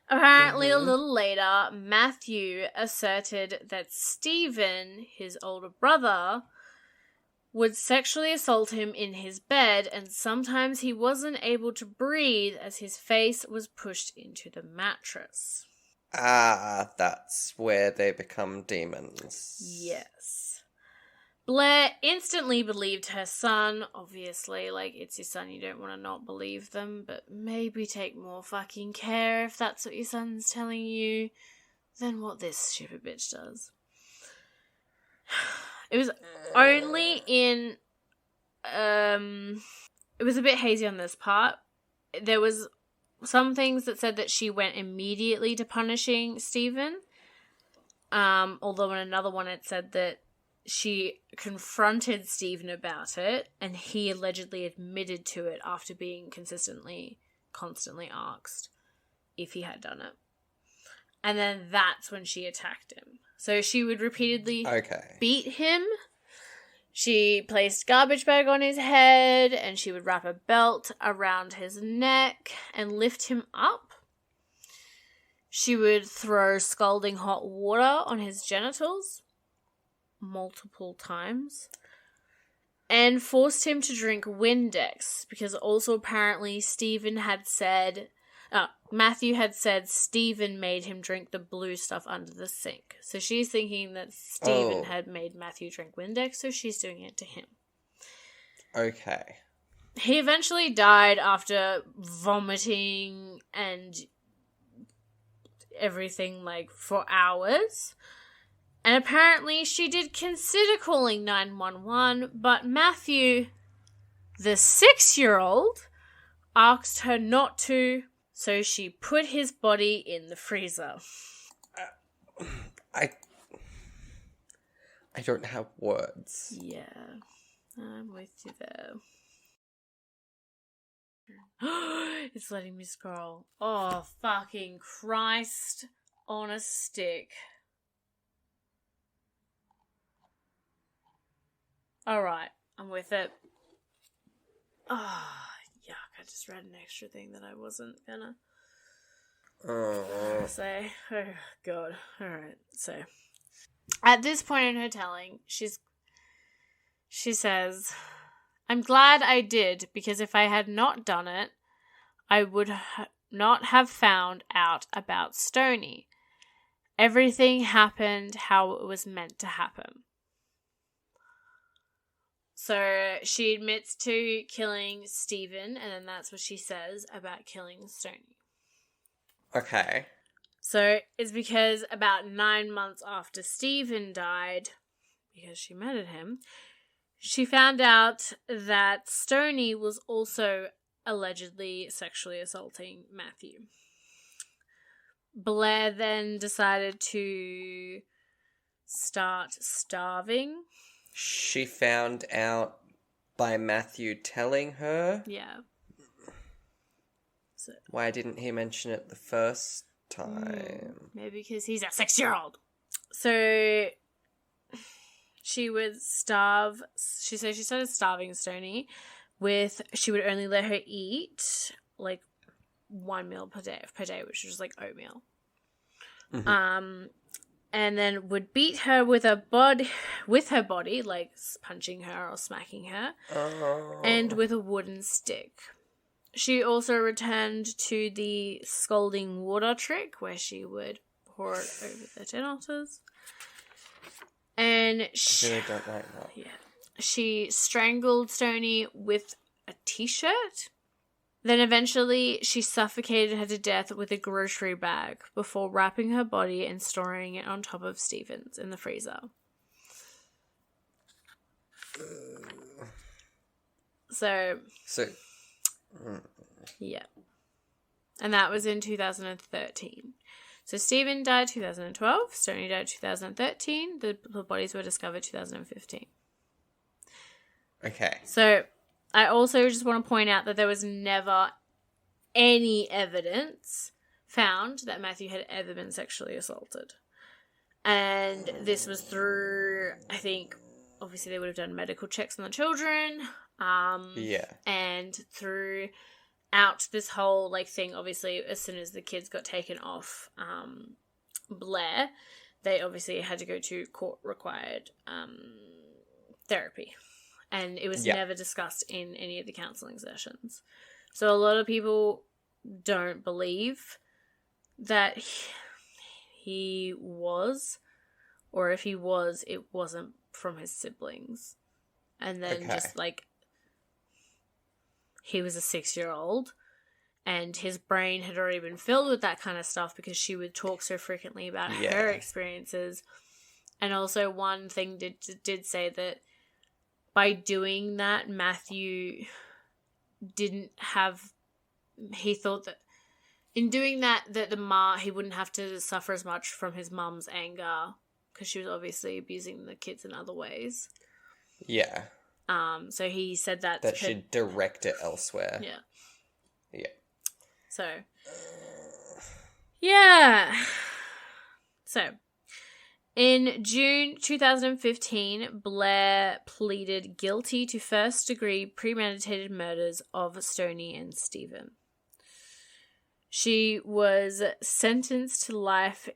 apparently a little later, Matthew asserted that Stephen, his older brother, would sexually assault him in his bed, and sometimes he wasn't able to breathe as his face was pushed into the mattress. Ah, that's where they become demons. Yes. Blair instantly believed her son. Obviously, like, it's your son, you don't want to not believe them, but maybe take more fucking care if that's what your son's telling you than what this stupid bitch does. It was only in, it was a bit hazy on this part. There was some things that said that she went immediately to punishing Stephen. Although in another one it said that she confronted Stephen about it, and he allegedly admitted to it after being constantly asked if he had done it. And then that's when she attacked him. So she would repeatedly beat him. She placed garbage bag on his head, and she would wrap a belt around his neck and lift him up. She would throw scalding hot water on his genitals multiple times, and forced him to drink Windex, because also apparently Matthew had said Stephen made him drink the blue stuff under the sink. So she's thinking that Stephen had made Matthew drink Windex, so she's doing it to him. Okay. He eventually died after vomiting and everything, like, for hours. And apparently she did consider calling 911, but Matthew, the 6-year-old, asked her not to, so she put his body in the freezer. I don't have words. Yeah, I'm with you there. It's letting me scroll. Oh, fucking Christ on a stick. Alright, I'm with it. Oh, yuck, I just read an extra thing that I wasn't gonna say. Oh, God. Alright, so. At this point in her telling, she says, "I'm glad I did, because if I had not done it, I would not have found out about Stoney. Everything happened how it was meant to happen." So she admits to killing Stephen, and then that's what she says about killing Stoney. Okay. So it's because about 9 months after Stephen died, because she murdered him, she found out that Stoney was also allegedly sexually assaulting Matthew. Blair then decided to start starving. She found out by Matthew telling her? Yeah. So, why didn't he mention it the first time? Maybe because he's a 6-year-old. So she would starve. She said she started starving Stoney she would only let her eat like 1 meal per day, which was like oatmeal. Mm-hmm. And then would beat her with her body, like punching her or smacking her, and with a wooden stick. She also returned to the scalding water trick, where she would pour it over the genitals. And I really don't like that. Yeah. She strangled Stoney with a t-shirt. Then eventually she suffocated her to death with a grocery bag before wrapping her body and storing it on top of Stephen's in the freezer. So, yeah. And that was in 2013. So Stephen died 2012, Stoney died 2013, the bodies were discovered 2015. Okay. So I also just want to point out that there was never any evidence found that Matthew had ever been sexually assaulted. And this was through, I think, obviously they would have done medical checks on the children. Yeah. And throughout this whole thing, obviously, as soon as the kids got taken off Blair, they obviously had to go to court-required therapy. And it was never discussed in any of the counselling sessions. So a lot of people don't believe that he was, or if he was, it wasn't from his siblings. And then he was a 6-year-old and his brain had already been filled with that kind of stuff because she would talk so frequently about her experiences. And also one thing did say that by doing that, Matthew he thought that in doing that he wouldn't have to suffer as much from his mum's anger because she was obviously abusing the kids in other ways. Yeah. So he said that she'd direct it elsewhere. Yeah. Yeah. So, yeah. So, in June 2015, Blair pleaded guilty to first-degree premeditated murders of Stoney and Stephen. She was sentenced to life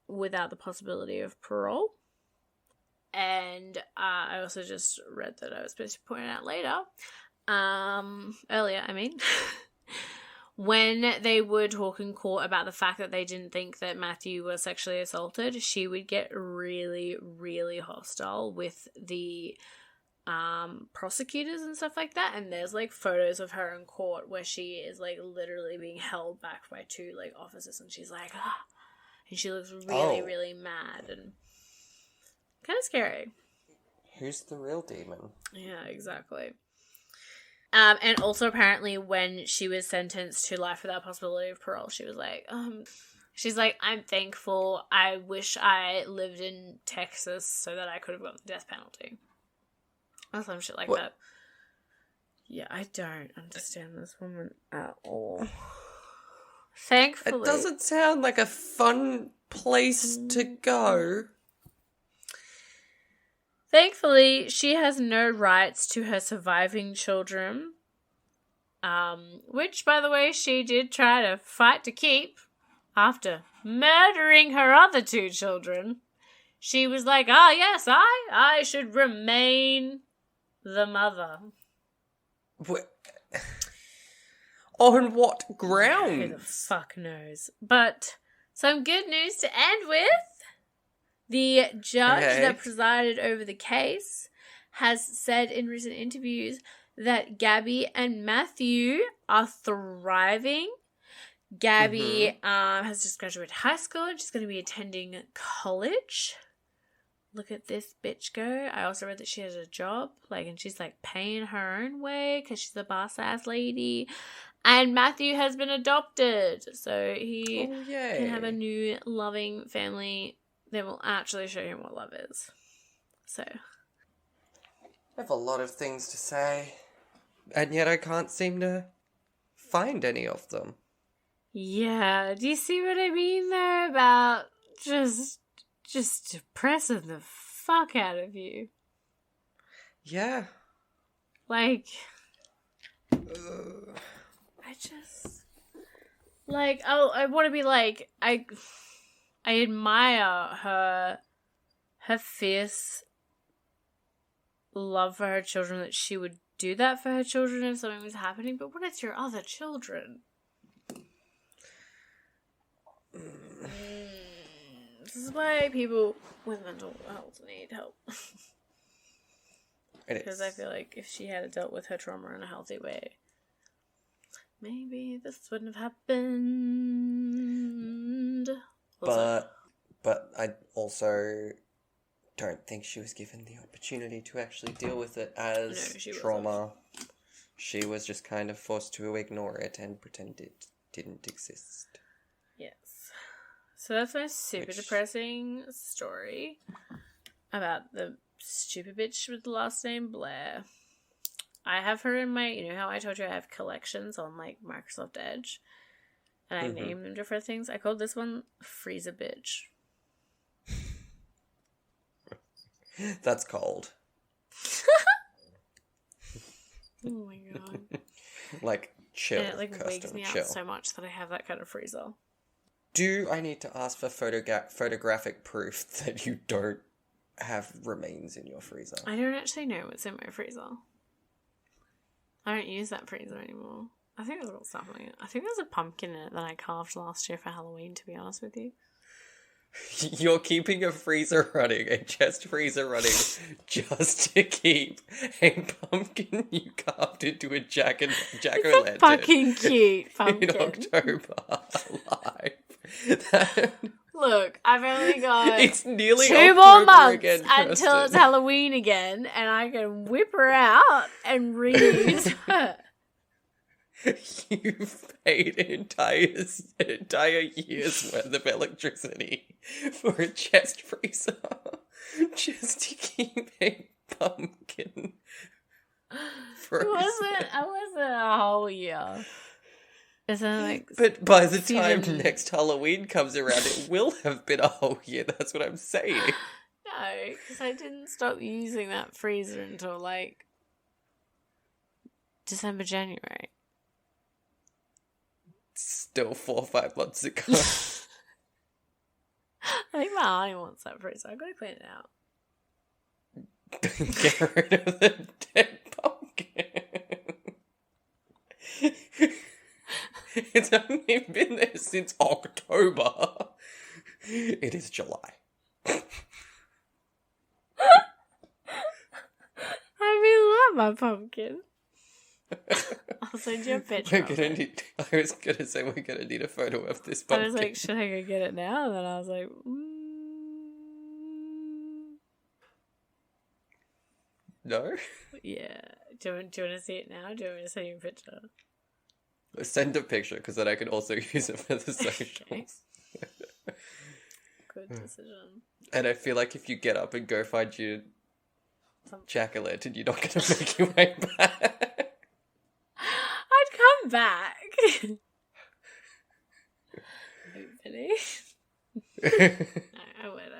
without the possibility of parole. And I also just read that I was supposed to point it out earlier, when they would talk in court about the fact that they didn't think that Matthew was sexually assaulted, she would get really, really hostile with the prosecutors and stuff like that. And there's photos of her in court where she is literally being held back by two officers, and she's like, ah, and she looks really, really mad and kind of scary. Who's the real demon? Yeah, exactly. And also apparently when she was sentenced to life without possibility of parole, she was like, I'm thankful. I wish I lived in Texas so that I could have gotten the death penalty. Or some shit like that. Yeah, I don't understand this woman at all. Thankfully. It doesn't sound like a fun place to go. Thankfully, she has no rights to her surviving children, which, by the way, she did try to fight to keep after murdering her other two children. She was like, yes, I should remain the mother. On what grounds? Who the fuck knows? But some good news to end with. The judge that presided over the case has said in recent interviews that Gabby and Matthew are thriving. Gabby has just graduated high school and she's going to be attending college. Look at this bitch go. I also read that she has a job, and she's paying her own way because she's a boss ass lady. And Matthew has been adopted, so he can have a new loving family. They will actually show him what love is. So. I have a lot of things to say. And yet I can't seem to find any of them. Yeah. Do you see what I mean there about just depressing the fuck out of you? Yeah. I just... I want to be I admire her fierce love for her children, that she would do that for her children if something was happening, but what is your other children? This is why people with mental health need help. Because I feel like if she had dealt with her trauma in a healthy way, maybe this wouldn't have happened. But I also don't think she was given the opportunity to actually deal with it as No, she trauma. wasn't. She was just kind of forced to ignore it and pretend it didn't exist. Yes. So that's my super depressing story about the stupid bitch with the last name Blair. I have her in my, you know how I told you I have collections on like Microsoft Edge? And I name them different things. I called this one Freezer Bitch. That's cold. Oh my god. Like, chill. And it like Kirstyn, wigs me chill. out so much that I have that kind of freezer. Do I need to ask for photographic proof that you don't have remains in your freezer? I don't actually know what's in my freezer. I don't use that freezer anymore. I think there's got stuff in it. I think there's a pumpkin in it that I carved last year for Halloween, to be honest with you. You're keeping a freezer running, a chest freezer running, just to keep a pumpkin you carved into a jack-o'-lantern. Fucking cute pumpkin. In October, alive. Look, I've only got It's nearly 2 October more months again, until Kirstyn. it's Halloween again, and I can whip her out and reuse her. You've paid an entire year's worth of electricity for a chest freezer just to keep a pumpkin frozen. I wasn't a whole year. Isn't like? But by the time feeling- next Halloween comes around, it will have been a whole year. That's what I'm saying. No, because I didn't stop using that freezer until like December, January. Still 4 or 5 months ago. I think my auntie wants that freezer. I've got to clean it out. Get rid of the dead pumpkin. It's only been there since October. It is July. I really love my pumpkin. I'll send you a picture. I was gonna say we're gonna need a photo of this I pumpkin. was like, should I go get it now? And then I was like, No? yeah. Do you want to see it now? Do you want me to send you a picture? Send a picture, because then I can also use it for the socials. Okay. Good decision. And I feel like if you get up and go find your jack-o'-lantern, you're not gonna make your way back. I'd come back. Hopefully. I would.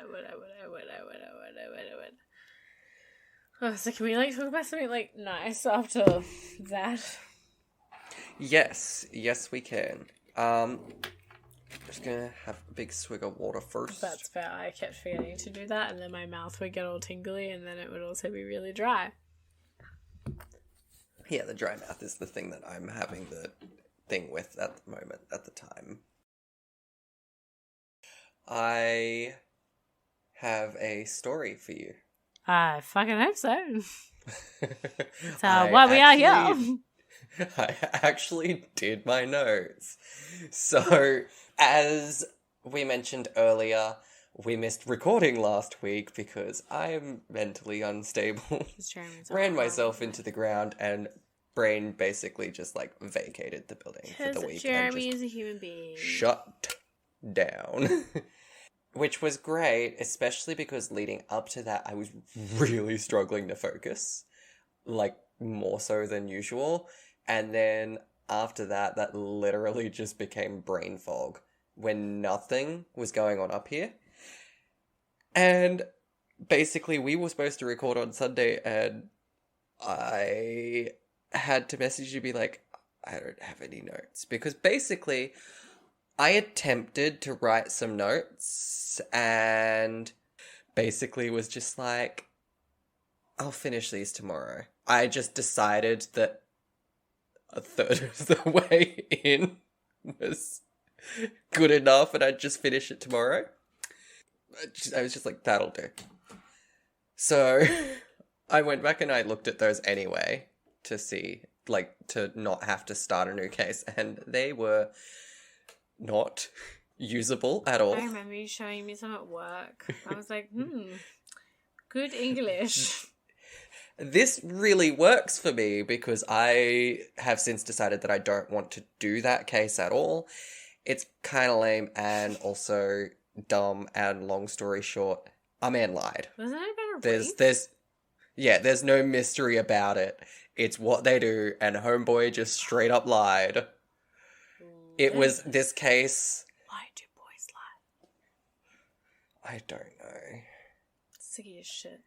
Oh, so can we like talk about something like nice after that? Yes, we can. Just gonna have a big swig of water first. That's fair. I kept forgetting to do that, and then my mouth would get all tingly, and then it would also be really dry. Yeah, the dry mouth is the thing that I'm having the thing with at the moment, at the time. I have a story for you. I fucking hope so. So why we are here. I actually did my notes. So, as we mentioned earlier, we missed recording last week because I'm mentally unstable. Ran myself into the ground and brain basically just like vacated the building for the week. Jeramie is a human being. Shut down. Which was great, especially because leading up to that, I was really struggling to focus. Like, more so than usual. And then after that, that literally just became brain fog when nothing was going on up here. And basically, we were supposed to record on Sunday, and I had to message you, be like, I don't have any notes. Because basically, I attempted to write some notes, and basically was just like, I'll finish these tomorrow. I just decided that a third of the way in was good enough, and I'd just finish it tomorrow. I was just like, that'll do. So I went back and I looked at those anyway to see, like, to not have to start a new case, and they were not usable at all. I remember you showing me some at work. I was like, Good English. This really works for me because I have since decided that I don't want to do that case at all. It's kind of lame and also dumb, and long story short, a man lied. Wasn't it about a rape? There's no mystery about it. It's what they do, and homeboy just straight up lied. It was this case... Why do boys lie? I don't know. Sick of your shit.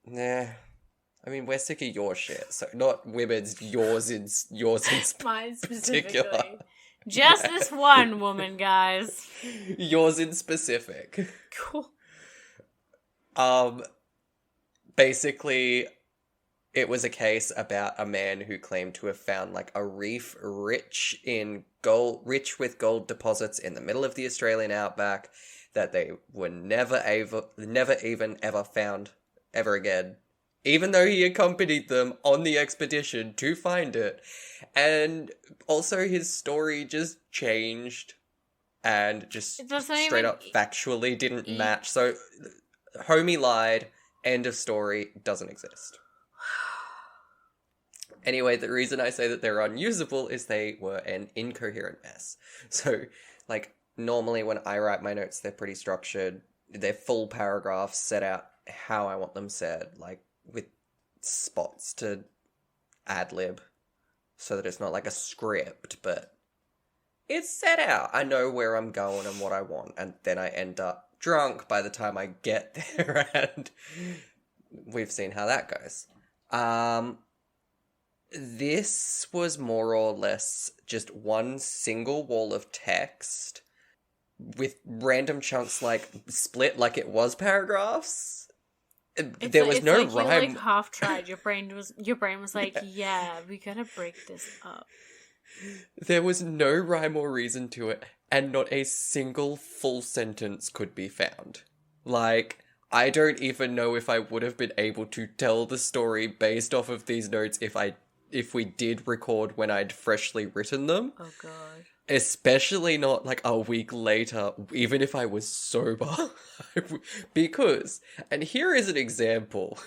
Nah. I mean, we're sick of your shit, so not women's, yours in Mine specifically. particular. Just this one woman, guys. Yours in specific. Cool. Basically, it was a case about a man who claimed to have found like a reef rich with gold deposits in the middle of the Australian outback that they were never even ever found ever again. Even though he accompanied them on the expedition to find it. And also his story just changed and just straight up factually didn't match. So, homie lied, end of story, doesn't exist. Anyway, the reason I say that they're unusable is they were an incoherent mess. So, like, normally when I write my notes, they're pretty structured. They're full paragraphs set out how I want them said, like, with spots to ad-lib, so that it's not like a script, but it's set out. I know where I'm going and what I want, and then I end up drunk by the time I get there, and we've seen how that goes. This was more or less just one single wall of text with random chunks like split like it was paragraphs. There was no like rhyme. You like half tried. Your brain was like, yeah, we gotta break this up. There was no rhyme or reason to it, and not a single full sentence could be found. Like, I don't even know if I would have been able to tell the story based off of these notes if we did record when I'd freshly written them. Oh god. Especially not like a week later, even if I was sober. Because, and here is an example.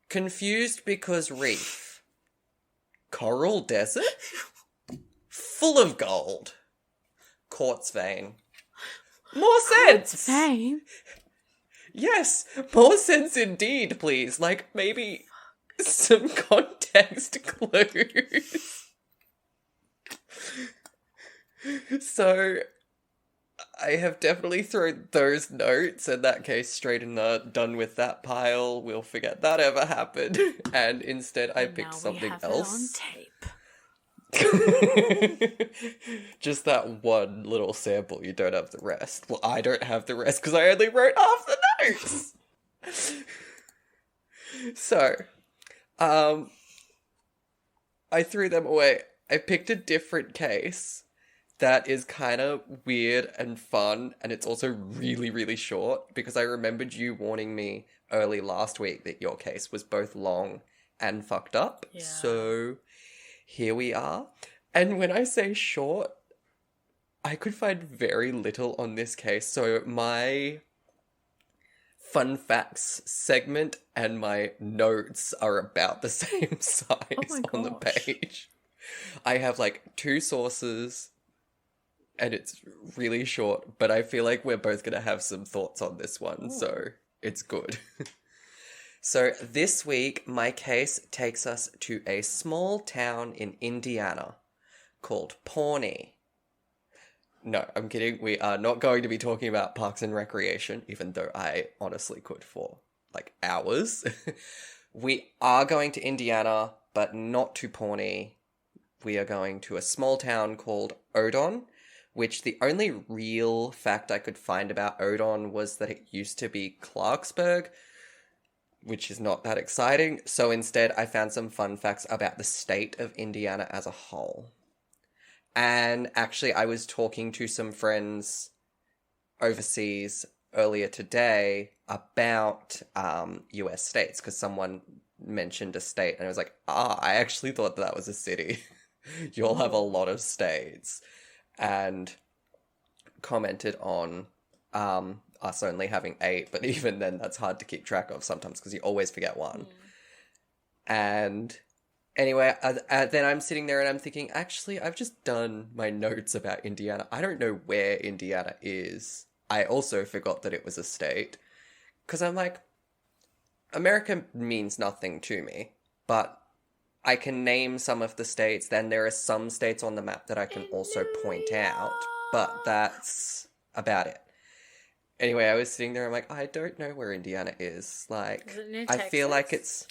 Confused because reef. Coral desert? Full of gold. Quartz vein. More sense! Vein? Yes, more sense indeed, please. Like, maybe some context clues. So, I have definitely thrown those notes, in that case, straight in the done with that pile. We'll forget that ever happened. And instead, I picked something else. It on tape. Just that one little sample, you don't have the rest. Well, I don't have the rest because I only wrote half the notes! So, I threw them away. I picked a different case that is kind of weird and fun, and it's also really, really short, because I remembered you warning me early last week that your case was both long and fucked up. Yeah. So, here we are. And when I say short, I could find very little on this case, so my fun facts segment and my notes are about the same size on the page. I have like 2 sources, and it's really short, but I feel like we're both going to have some thoughts on this one, so it's good. So this week, my case takes us to a small town in Indiana called Pawnee. No, I'm kidding. We are not going to be talking about Parks and Recreation, even though I honestly could for, like, hours. We are going to Indiana, but not to Pawnee. We are going to a small town called Odon, which the only real fact I could find about Odon was that it used to be Clarksburg, which is not that exciting. So instead, I found some fun facts about the state of Indiana as a whole. And actually, I was talking to some friends overseas earlier today about US states, because someone mentioned a state, and I was like, I actually thought that was a city. You'll have a lot of states. And commented on us only having 8, but even then that's hard to keep track of sometimes because you always forget one. And anyway, then I'm sitting there and I'm thinking, actually, I've just done my notes about Indiana. I don't know where Indiana is. I also forgot that it was a state. Because I'm like, America means nothing to me, but I can name some of the states. Then there are some states on the map that I can also point out, but that's about it. Anyway, I was sitting there, I'm like, I don't know where Indiana is. Like, Is it near I feel like it's...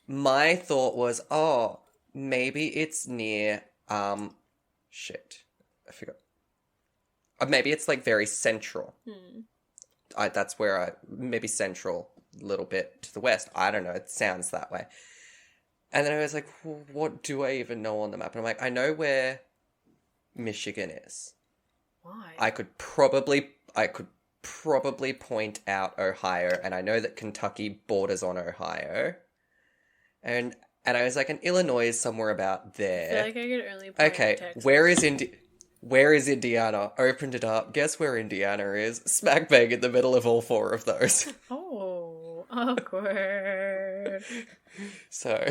My thought was, oh, maybe it's near, shit, I forgot. Maybe it's, like, very central. That's where maybe central, a little bit to the west. I don't know, it sounds that way. And then I was like, well, what do I even know on the map? And I'm like, I know where Michigan is. Why? I could probably point out Ohio, and I know that Kentucky borders on Ohio. And I was like, and Illinois is somewhere about there. I feel like I could only point okay, Texas. where is Indiana? Opened it up. Guess where Indiana is? Smack bang in the middle of all 4 of those. Oh, awkward. So...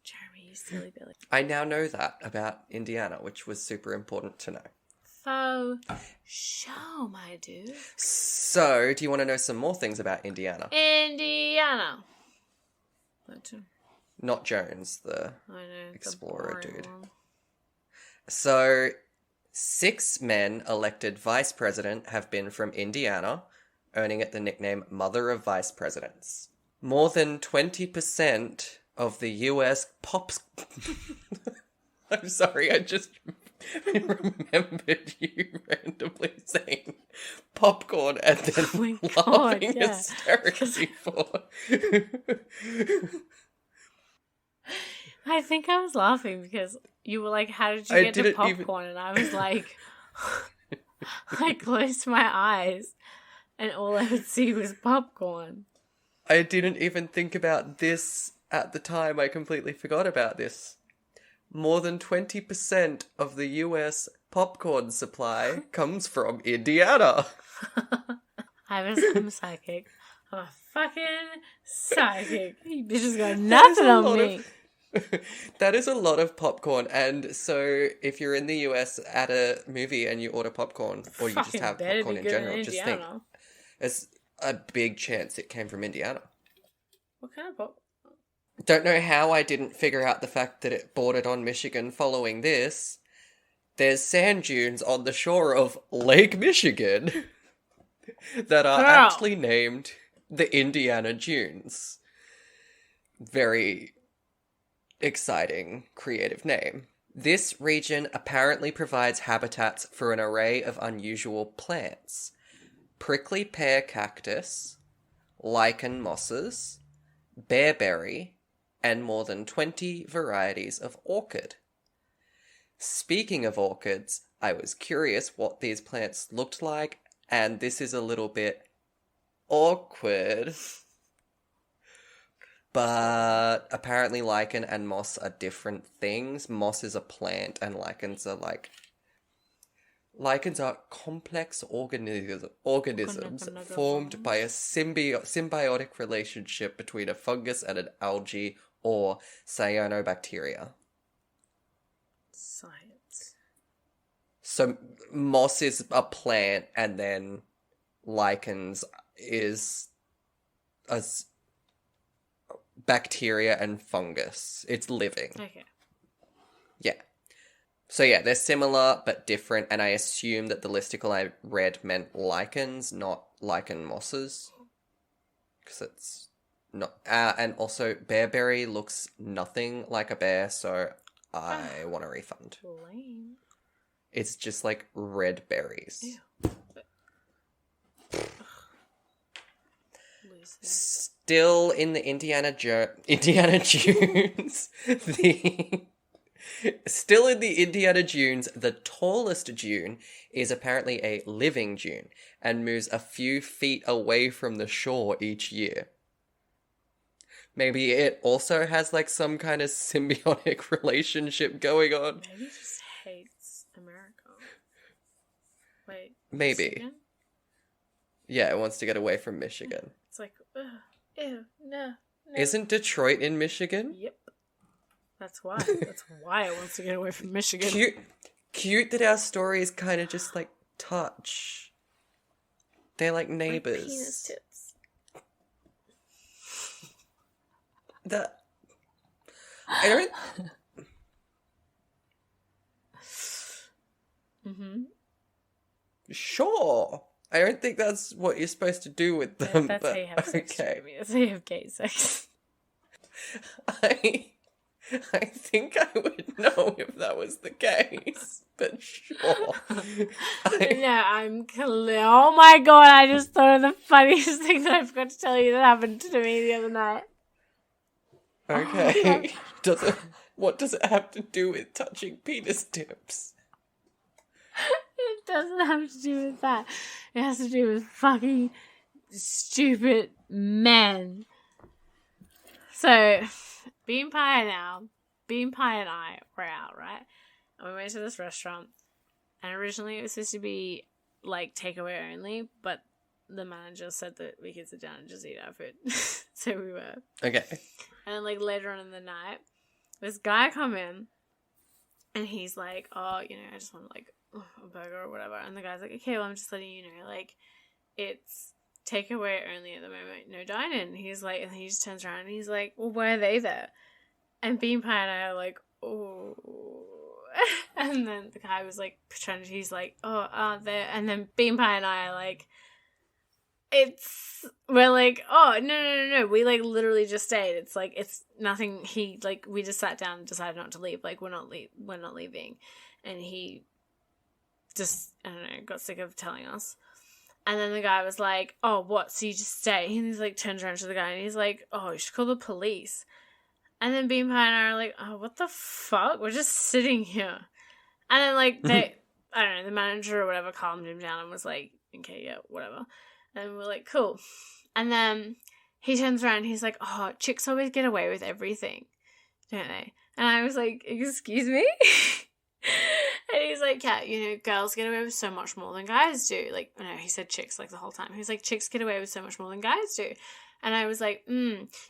Jeramie, you silly Billy. I now know that about Indiana, which was super important to know. So, show, my dude. So, do you want to know some more things about Indiana? Indiana. Not Jones, the I know, explorer the boring dude. one. So, 6 men elected vice president have been from Indiana, earning it the nickname Mother of Vice Presidents. More than 20% of the US pops... I'm sorry, I remembered you randomly saying popcorn and then laughing hysterically for... I think I was laughing because you were like, how did you get to popcorn? And I was like, I closed my eyes and all I would see was popcorn. I didn't even think about this at the time. I completely forgot about this. More than 20% of the US supply comes from Indiana. I'm psychic. I'm a fucking psychic. You bitches got nothing on me. That is a lot of popcorn, and so if you're in the US at a movie and you order popcorn, or you just have popcorn in general, just think, there's a big chance it came from Indiana. What kind of popcorn? Don't know how I didn't figure out the fact that it bordered on Michigan following this. There's sand dunes on the shore of Lake Michigan that are actually named the Indiana Dunes. Very exciting, creative name. This region apparently provides habitats for an array of unusual plants. Prickly pear cactus, lichen mosses, bearberry, and more than 20 varieties of orchid. Speaking of orchids, I was curious what these plants looked like, and this is a little bit awkward. But apparently lichen and moss are different things. Moss is a plant and lichens are complex organisms formed by a symbiotic relationship between a fungus and an algae or cyanobacteria. Science. So moss is a plant and then lichens is a bacteria and fungus. It's living. Okay. Yeah. So yeah, they're similar but different, and I assume that the listicle I read meant lichens, not lichen mosses. Because it's not... and also, bearberry looks nothing like a bear, so I want a refund. Lame. It's just like red berries. Ew. Still in the Indiana Dunes, Still in the Indiana Dunes, the tallest dune is apparently a living dune and moves a few feet away from the shore each year. Maybe it also has like some kind of symbiotic relationship going on. Maybe it just hates America. Wait. Maybe. Michigan? Yeah, it wants to get away from Michigan. It's like, ugh, ew, no. Isn't Detroit in Michigan? Yep. That's why. That's why it wants to get away from Michigan. Cute that our story is kind of just like touch. They're like neighbors. Like penis tips. I don't. Mm-hmm. Sure. I don't think that's what you're supposed to do with them. That's but how you have sex, okay. Jeramie. That's how you have gay sex. I think I would know if that was the case, but sure. No, I'm clear. Oh my god, I just thought of the funniest thing that I forgot to tell you that happened to me the other night. Okay. What does it have to do with touching penis tips? It doesn't have to do with that. It has to do with fucking stupid men. So, Bean Pie and I were out, right? And we went to this restaurant. And originally it was supposed to be, like, takeaway only. But the manager said that we could sit down and just eat our food. So we were. Okay. And then, like, later on in the night, this guy come in. And he's like, oh, you know, I just want, like, a burger or whatever. And the guy's like, okay, well, I'm just letting you know, like, it's takeaway only at the moment, no dine-in. He's like, and he just turns around and he's like, well, why are they there? And Bean Pie and I are like, oh. And then the guy was like, he's like, oh, aren't there? And then Bean Pie and I are like, we're like, oh, no. We, like, literally just stayed. It's like, it's nothing. He, like, we just sat down and decided not to leave. Like, we're not leaving. And he just, I don't know, got sick of telling us. And then the guy was like, oh, what? So you just stay? And he's like, turns around to the guy and he's like, oh, you should call the police. And then Bean Pie and I are like, oh, what the fuck? We're just sitting here. And then, like, I don't know, the manager or whatever calmed him down and was like, okay, yeah, whatever. And we're like, cool. And then he turns around and he's like, oh, chicks always get away with everything, don't they? And I was like, excuse me? And he's like, yeah, you know, girls get away with so much more than guys do. Like, no, he said chicks, like, the whole time. He was like, chicks get away with so much more than guys do. And I was like,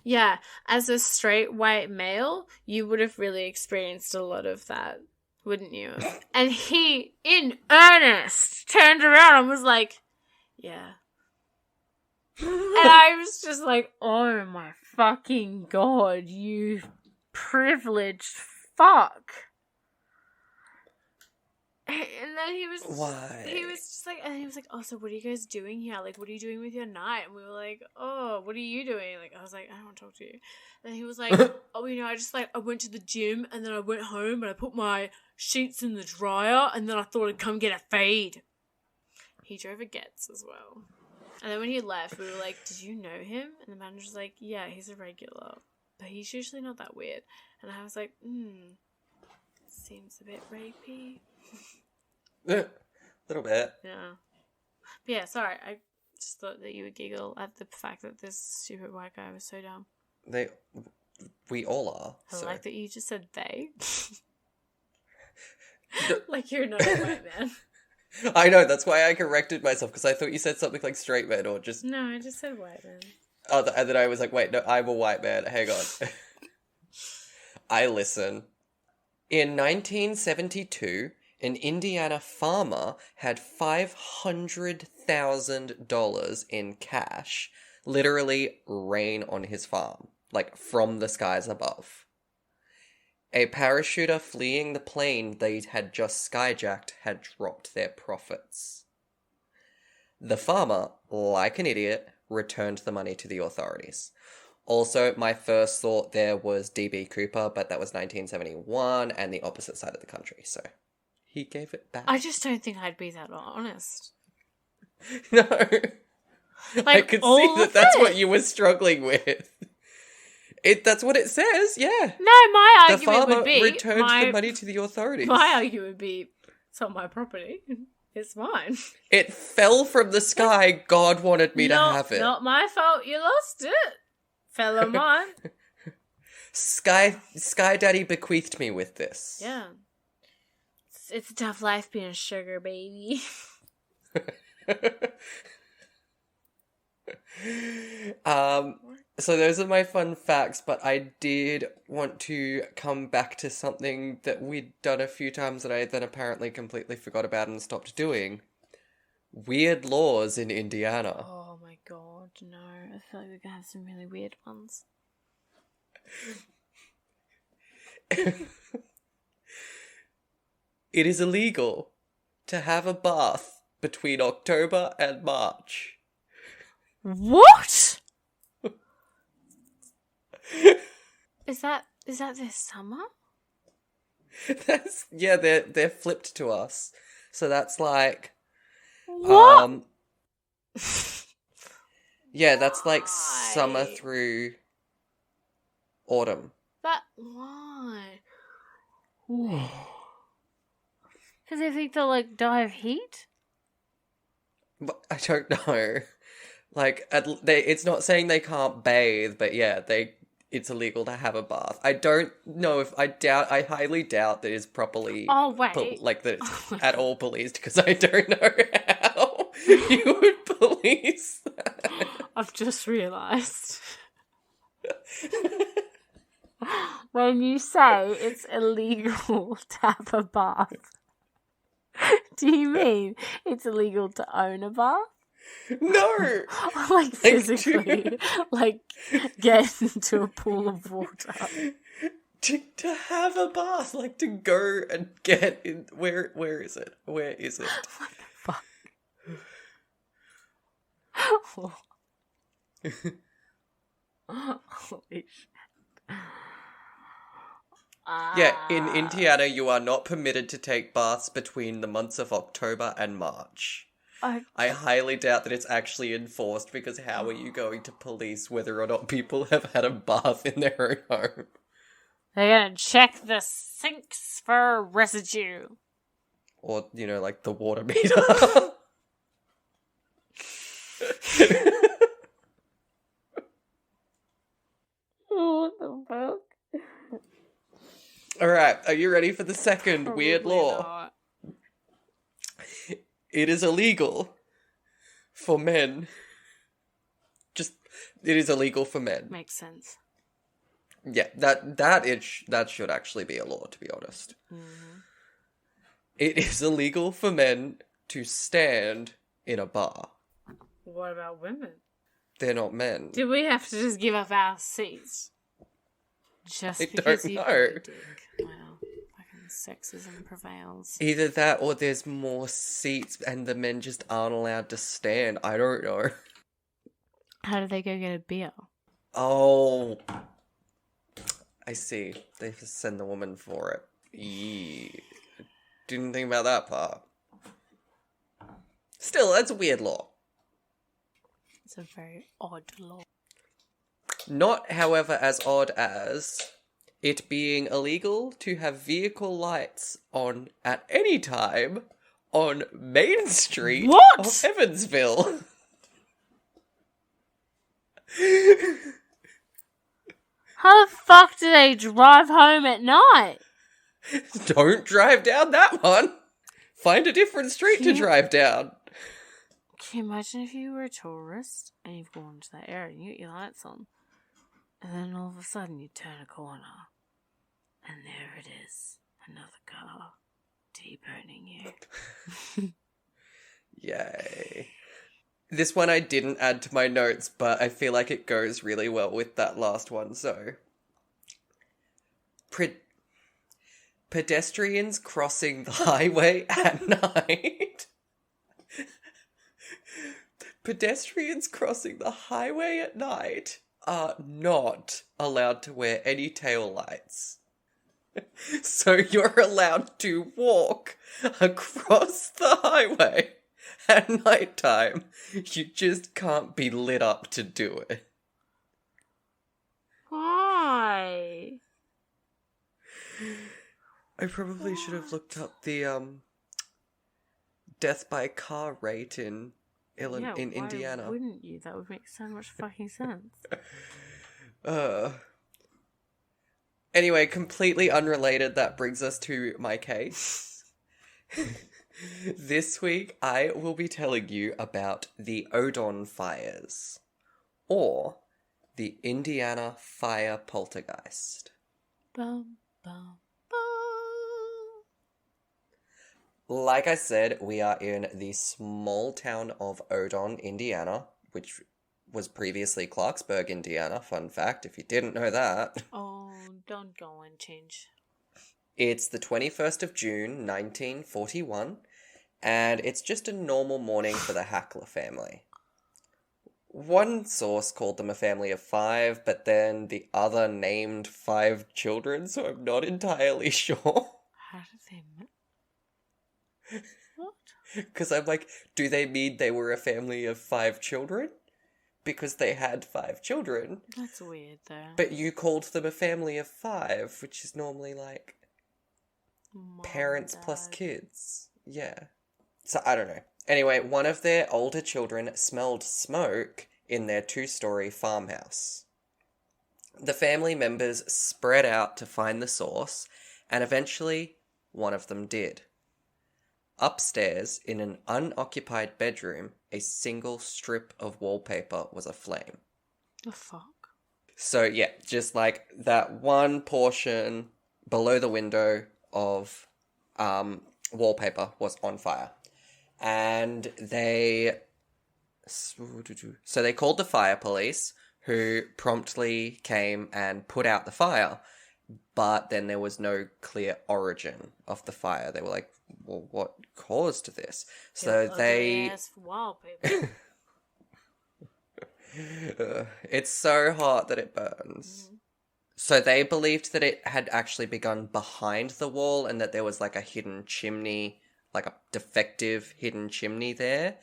yeah, as a straight white male, you would have really experienced a lot of that, wouldn't you? And he, in earnest, turned around and was like, yeah. And I was just like, oh my fucking god, you privileged fuck. And then he was just like, and he was like, oh, so what are you guys doing here? Like, what are you doing with your night? And we were like, oh, what are you doing? Like, I was like, I don't want to talk to you. And he was like, oh, you know, I went to the gym and then I went home and I put my sheets in the dryer and then I thought I'd come get a fade. He drove a Getz as well. And then when he left, we were like, did you know him? And the manager's like, yeah, he's a regular, but he's usually not that weird. And I was like, seems a bit rapey. A little bit. Yeah. But yeah, sorry. I just thought that you would giggle at the fact that this stupid white guy was so dumb. We all are. I so. like that you just said they. Like you're not a white man. I know, that's why I corrected myself, because I thought you said something like straight man or just... No, I just said white man. Oh, and then I was like, wait, no, I'm a white man. Hang on. I listen. In 1972... an Indiana farmer had $500,000 in cash literally rain on his farm, like from the skies above. A parachuter fleeing the plane they had just skyjacked had dropped their profits. The farmer, like an idiot, returned the money to the authorities. Also, my first thought there was D.B. Cooper, but that was 1971 and the opposite side of the country, so... he gave it back. I just don't think I'd be that honest. No. Like, I could see that that's what you were struggling with. That's what it says, yeah. No, my argument would be... the farmer returned the money to the authorities. My argument would be, it's not my property. It's mine. It fell from the sky. God wanted me to have it. Not my fault. You lost it. Fell on mine. Sky Daddy bequeathed me with this. Yeah. It's a tough life being a sugar baby. So those are my fun facts, but I did want to come back to something that we'd done a few times that I then apparently completely forgot about and stopped doing. Weird laws in Indiana. Oh my god, no. I feel like we're gonna have some really weird ones. It is illegal to have a bath between October and March. What? Is that this summer? They're flipped to us. So that's like What? that's like Why? summer through autumn. Why? Because they think they'll like die of heat? But I don't know. Like it's not saying they can't bathe, but yeah, it's illegal to have a bath. I don't know if I highly doubt that it's properly that it's at all policed, because I don't know how you would police that. I've just realised. When you say it's illegal to have a bath, do you mean it's illegal to own a bath? No! Like physically, like get into a pool of water. To have a bath, like to go and get in. Where is it? Where is it? What the fuck? Holy shit. Yeah, in Indiana, you are not permitted to take baths between the months of October and March. I highly doubt that it's actually enforced, because how are you going to police whether or not people have had a bath in their own home? They're gonna check the sinks for residue. Or, like the water meter. What the fuck? Alright, are you ready for the second weird law? Not. It is illegal for men. It is illegal for men. Makes sense. Yeah, that should actually be a law, to be honest. Mm-hmm. It is illegal for men to stand in a bar. What about women? They're not men. Do we have to just give up our seats? Just I because don't you know. think? Well, fucking sexism prevails. Either that or there's more seats and the men just aren't allowed to stand. I don't know. How do they go get a beer? Oh. I see. They just send the woman for it. Eee. Didn't think about that part. Still, that's a weird law. It's a very odd law. Not, however, as odd as it being illegal to have vehicle lights on at any time on Main Street of Evansville. How the fuck do they drive home at night? Don't drive down that one. Find a different street to drive down. Can you imagine if you were a tourist and you've gone to that area and you got your lights on, and then all of a sudden you turn a corner and there it is, another car T-boning you. Yay. This one I didn't add to my notes, but I feel like it goes really well with that last one, so... Pedestrians crossing the highway at night. Pedestrians crossing the highway at night are not allowed to wear any tail lights. So you're allowed to walk across the highway at night time. You just can't be lit up to do it. Why? I probably should have looked up the death by car rate in Indiana. Why wouldn't you? That would make so much fucking sense. Anyway, completely unrelated, that brings us to my case. This week, I will be telling you about the Odon fires, or the Indiana fire poltergeist? Bum, bum, bum. Like I said, we are in the small town of Odon, Indiana, which was previously Clarksburg, Indiana. Fun fact, if you didn't know that. Oh, don't go and change. It's the 21st of June, 1941, and it's just a normal morning for the Hackler family. One source called them a family of 5, but then the other named 5 children, so I'm not entirely sure. How did they met? What? Because I'm like, do they mean they were a family of 5 children? Because they had 5 children. That's weird, though. But you called them a family of 5, which is normally like Mom, parents Dad. plus kids. Yeah. So I don't know. Anyway, one of their older children smelled smoke in their 2-story farmhouse. The family members spread out to find the source, and eventually one of them did. Upstairs, in an unoccupied bedroom, a single strip of wallpaper was aflame. The fuck? So yeah, just like that one portion below the window of wallpaper was on fire. And they called the fire police, who promptly came and put out the fire, but then there was no clear origin of the fire. They were like, well, what caused this? So they wallpaper. it's so hot that it burns. So they believed that it had actually begun behind the wall and that there was like a hidden chimney, like a defective hidden chimney there.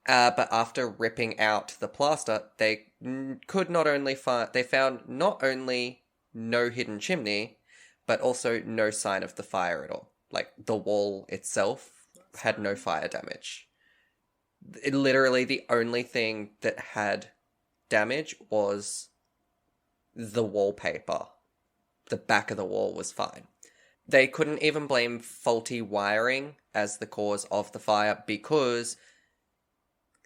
But after ripping out the plaster, they could not only they found not only no hidden chimney, but also no sign of the fire at all. Like, the wall itself had no fire damage. Literally, the only thing that had damage was the wallpaper. The back of the wall was fine. They couldn't even blame faulty wiring as the cause of the fire because,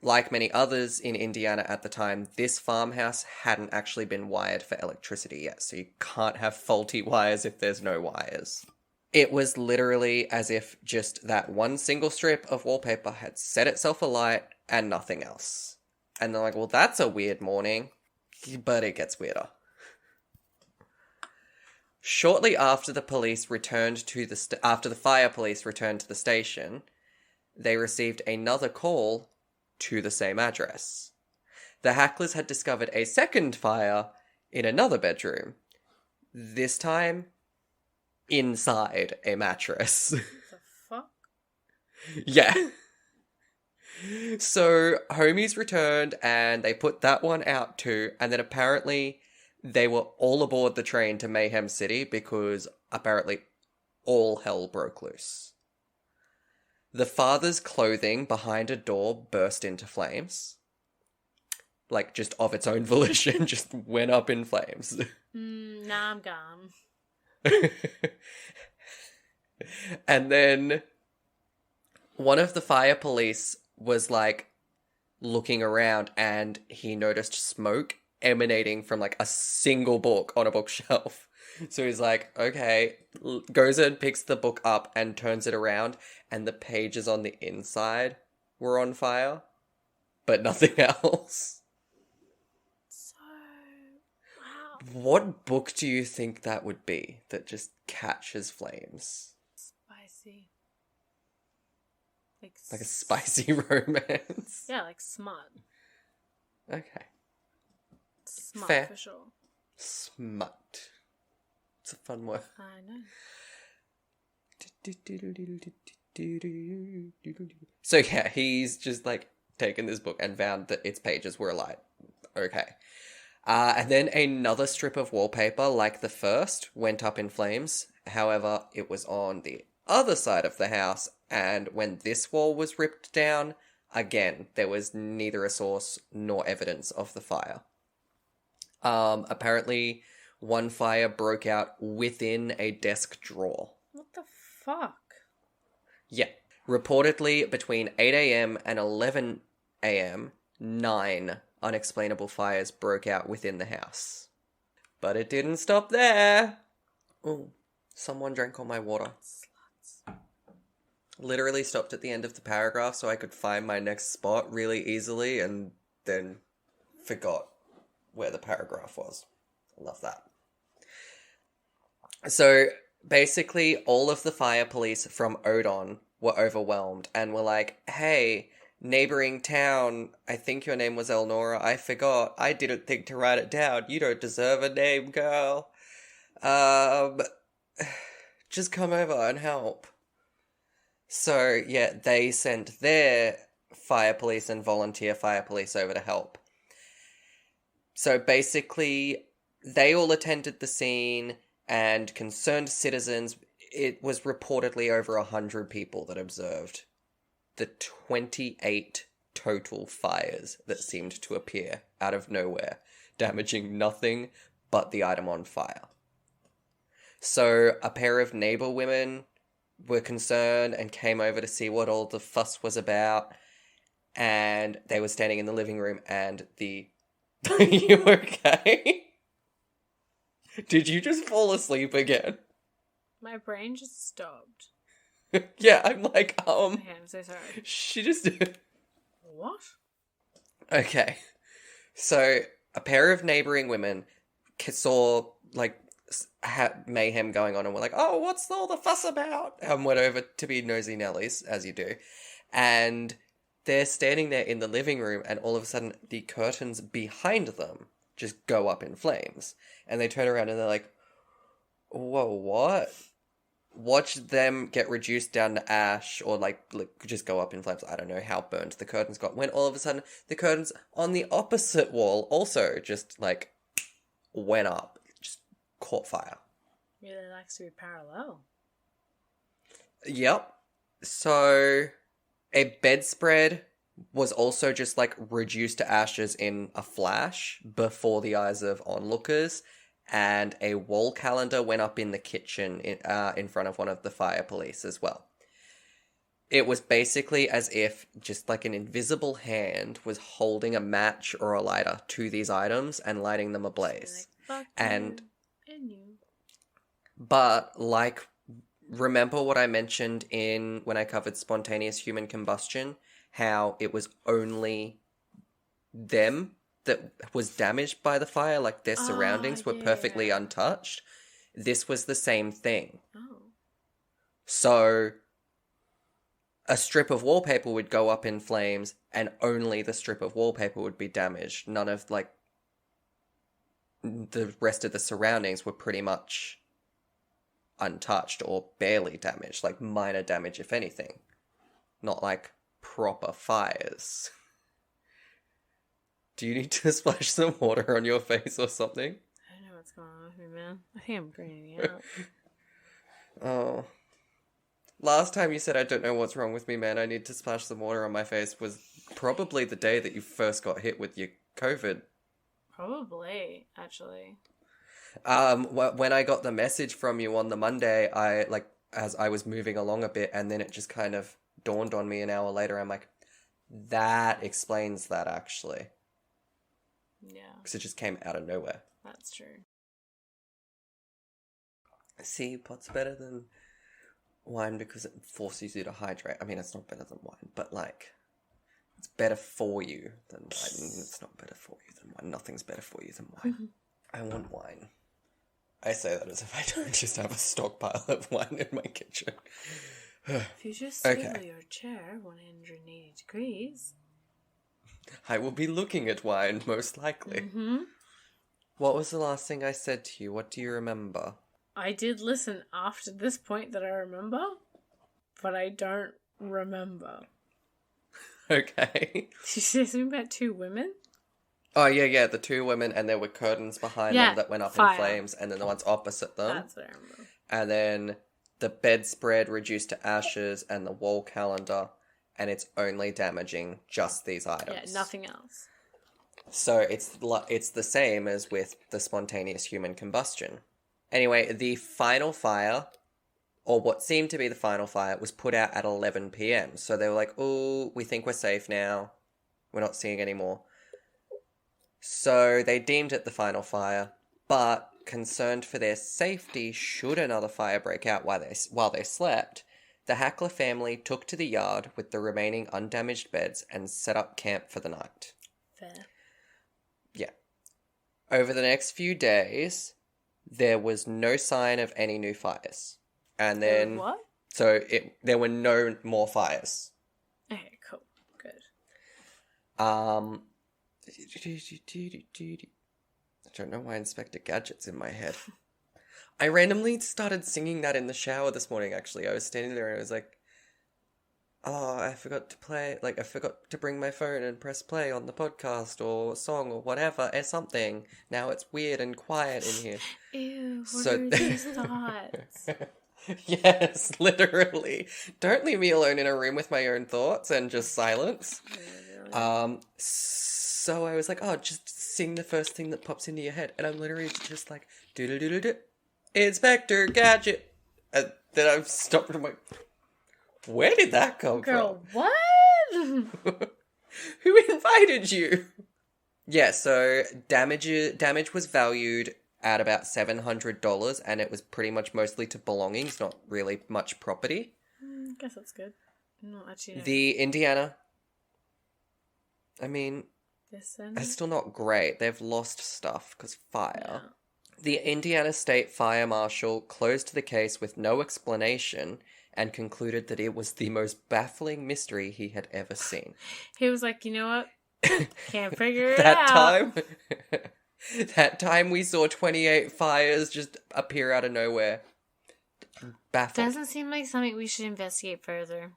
like many others in Indiana at the time, this farmhouse hadn't actually been wired for electricity yet, so you can't have faulty wires if there's no wires. It was literally as if just that one single strip of wallpaper had set itself alight and nothing else. And they're like, well, that's a weird morning, but it gets weirder. Shortly after the police returned to after the fire police returned to the station, they received another call to the same address. The Hacklers had discovered a second fire in another bedroom. This time, inside a mattress. The fuck? Yeah. So, homies returned and they put that one out too, and then apparently they were all aboard the train to Mayhem City because apparently all hell broke loose. The father's clothing behind a door burst into flames. Like, just of its own volition, just went up in flames. Nah, I'm gone. And then one of the fire police was like looking around and he noticed smoke emanating from like a single book on a bookshelf. So he's like, okay, goes and picks the book up and turns it around, and the pages on the inside were on fire, but nothing else. So, wow. What book do you think that would be that just catches flames? Spicy. Like a spicy romance? Yeah, like smut. Okay. Smut, Fair. for sure. Smut. It's a fun word. I know. So yeah, he's just like taken this book and found that its pages were alight. Okay. And then another strip of wallpaper, like the first, went up in flames. However, it was on the other side of the house, and when this wall was ripped down, again, there was neither a source nor evidence of the fire. Apparently, one fire broke out within a desk drawer. What the fuck? Yeah. Reportedly, between 8 a.m. and 11 a.m., 9 unexplainable fires broke out within the house. But it didn't stop there. Oh, someone drank all my water. Literally stopped at the end of the paragraph so I could find my next spot really easily and then forgot where the paragraph was. I love that. So basically all of the fire police from Odon were overwhelmed and were like, hey, neighboring town, I think your name was Elnora, I forgot, I didn't think to write it down, you don't deserve a name, girl. Just come over and help. So, yeah, they sent their fire police and volunteer fire police over to help. So basically, they all attended the scene, and concerned citizens, it was reportedly over 100 people that observed the 28 total fires that seemed to appear out of nowhere, damaging nothing but the item on fire. So a pair of neighbor women were concerned and came over to see what all the fuss was about, and they were standing in the living room and Are you okay? Did you just fall asleep again? My brain just stopped. Yeah, I'm like, Okay, I'm so sorry. She just... What? Okay. So, a pair of neighbouring women saw, like, mayhem going on and were like, oh, what's all the fuss about? And went over to be nosy Nellies, as you do. And they're standing there in the living room and all of a sudden the curtains behind them just go up in flames. And they turn around and they're like, whoa, what? Watch them get reduced down to ash or like just go up in flames. I don't know how burnt the curtains got. When all of a sudden the curtains on the opposite wall also just like went up, just caught fire. Really likes to be parallel. Yep. So a bedspread was also just like reduced to ashes in a flash before the eyes of onlookers. And a wall calendar went up in the kitchen in front of one of the fire police as well. It was basically as if just like an invisible hand was holding a match or a lighter to these items and lighting them ablaze. Like, and you. But like, remember what I mentioned when I covered spontaneous human combustion? How it was only them that was damaged by the fire, like their surroundings were perfectly untouched. This was the same thing. Oh. So a strip of wallpaper would go up in flames and only the strip of wallpaper would be damaged. None of like the rest of the surroundings were pretty much untouched or barely damaged, like minor damage if anything. Not like proper fires. Do you need to splash some water on your face or something? I don't know what's going on with me, man. I think I'm greening out. Oh. Last time you said, I don't know what's wrong with me, man, I need to splash some water on my face was probably the day that you first got hit with your COVID. Probably, actually. When I got the message from you on the Monday, as I was moving along a bit, and then it just kind of dawned on me an hour later, I'm like, that explains that, actually. Yeah. Because it just came out of nowhere. That's true. See, pot's better than wine because it forces you to hydrate. I mean, it's not better than wine, but like, it's better for you than wine. It's not better for you than wine. Nothing's better for you than wine. I want wine. I say that as if I don't just have a stockpile of wine in my kitchen. If you just swivel your chair 180 degrees... I will be looking at wine, most likely. Mm-hmm. What was the last thing I said to you? What do you remember? I did listen after this point that I remember, but I don't remember. Okay. Did you say something about two women? Oh, yeah, the two women, and there were curtains behind them that went up in flames, and then the ones opposite them. That's what I remember. And then the bedspread reduced to ashes, and the wall calendar, and it's only damaging just these items. Yeah, nothing else. So it's the same as with the spontaneous human combustion. Anyway, the final fire, or what seemed to be the final fire, was put out at 11 p.m. So they were like, oh, we think we're safe now. We're not seeing any more. So they deemed it the final fire, but concerned for their safety should another fire break out while they slept, the Hackler family took to the yard with the remaining undamaged beds and set up camp for the night. Fair. Yeah. Over the next few days, there was no sign of any new fires. And then... What? So there were no more fires. Okay, cool. Good. I don't know why Inspector Gadget's in my head. I randomly started singing that in the shower this morning, actually. I was standing there and I was like, oh, I forgot to bring my phone and press play on the podcast or song or whatever, or something. Now it's weird and quiet in here. Ew, what are these thoughts? Yes, literally. Don't leave me alone in a room with my own thoughts and just silence. So I was like, oh, just sing the first thing that pops into your head. And I'm literally just like, do-do-do-do-do, Inspector Gadget. And then I've stopped and I'm like, where did that come Girl, from? what? Who invited you? Yeah, so damage was valued at about $700, and it was pretty much mostly to belongings, not really much property. I guess that's good. Not actually. The Indiana... I mean, it's still not great. They've lost stuff because fire. Yeah. The Indiana State Fire Marshal closed the case with no explanation and concluded that it was the most baffling mystery he had ever seen. He was like, you know what? Can't figure it That out. That time we saw 28 fires just appear out of nowhere. Baffled. Doesn't seem like something we should investigate further.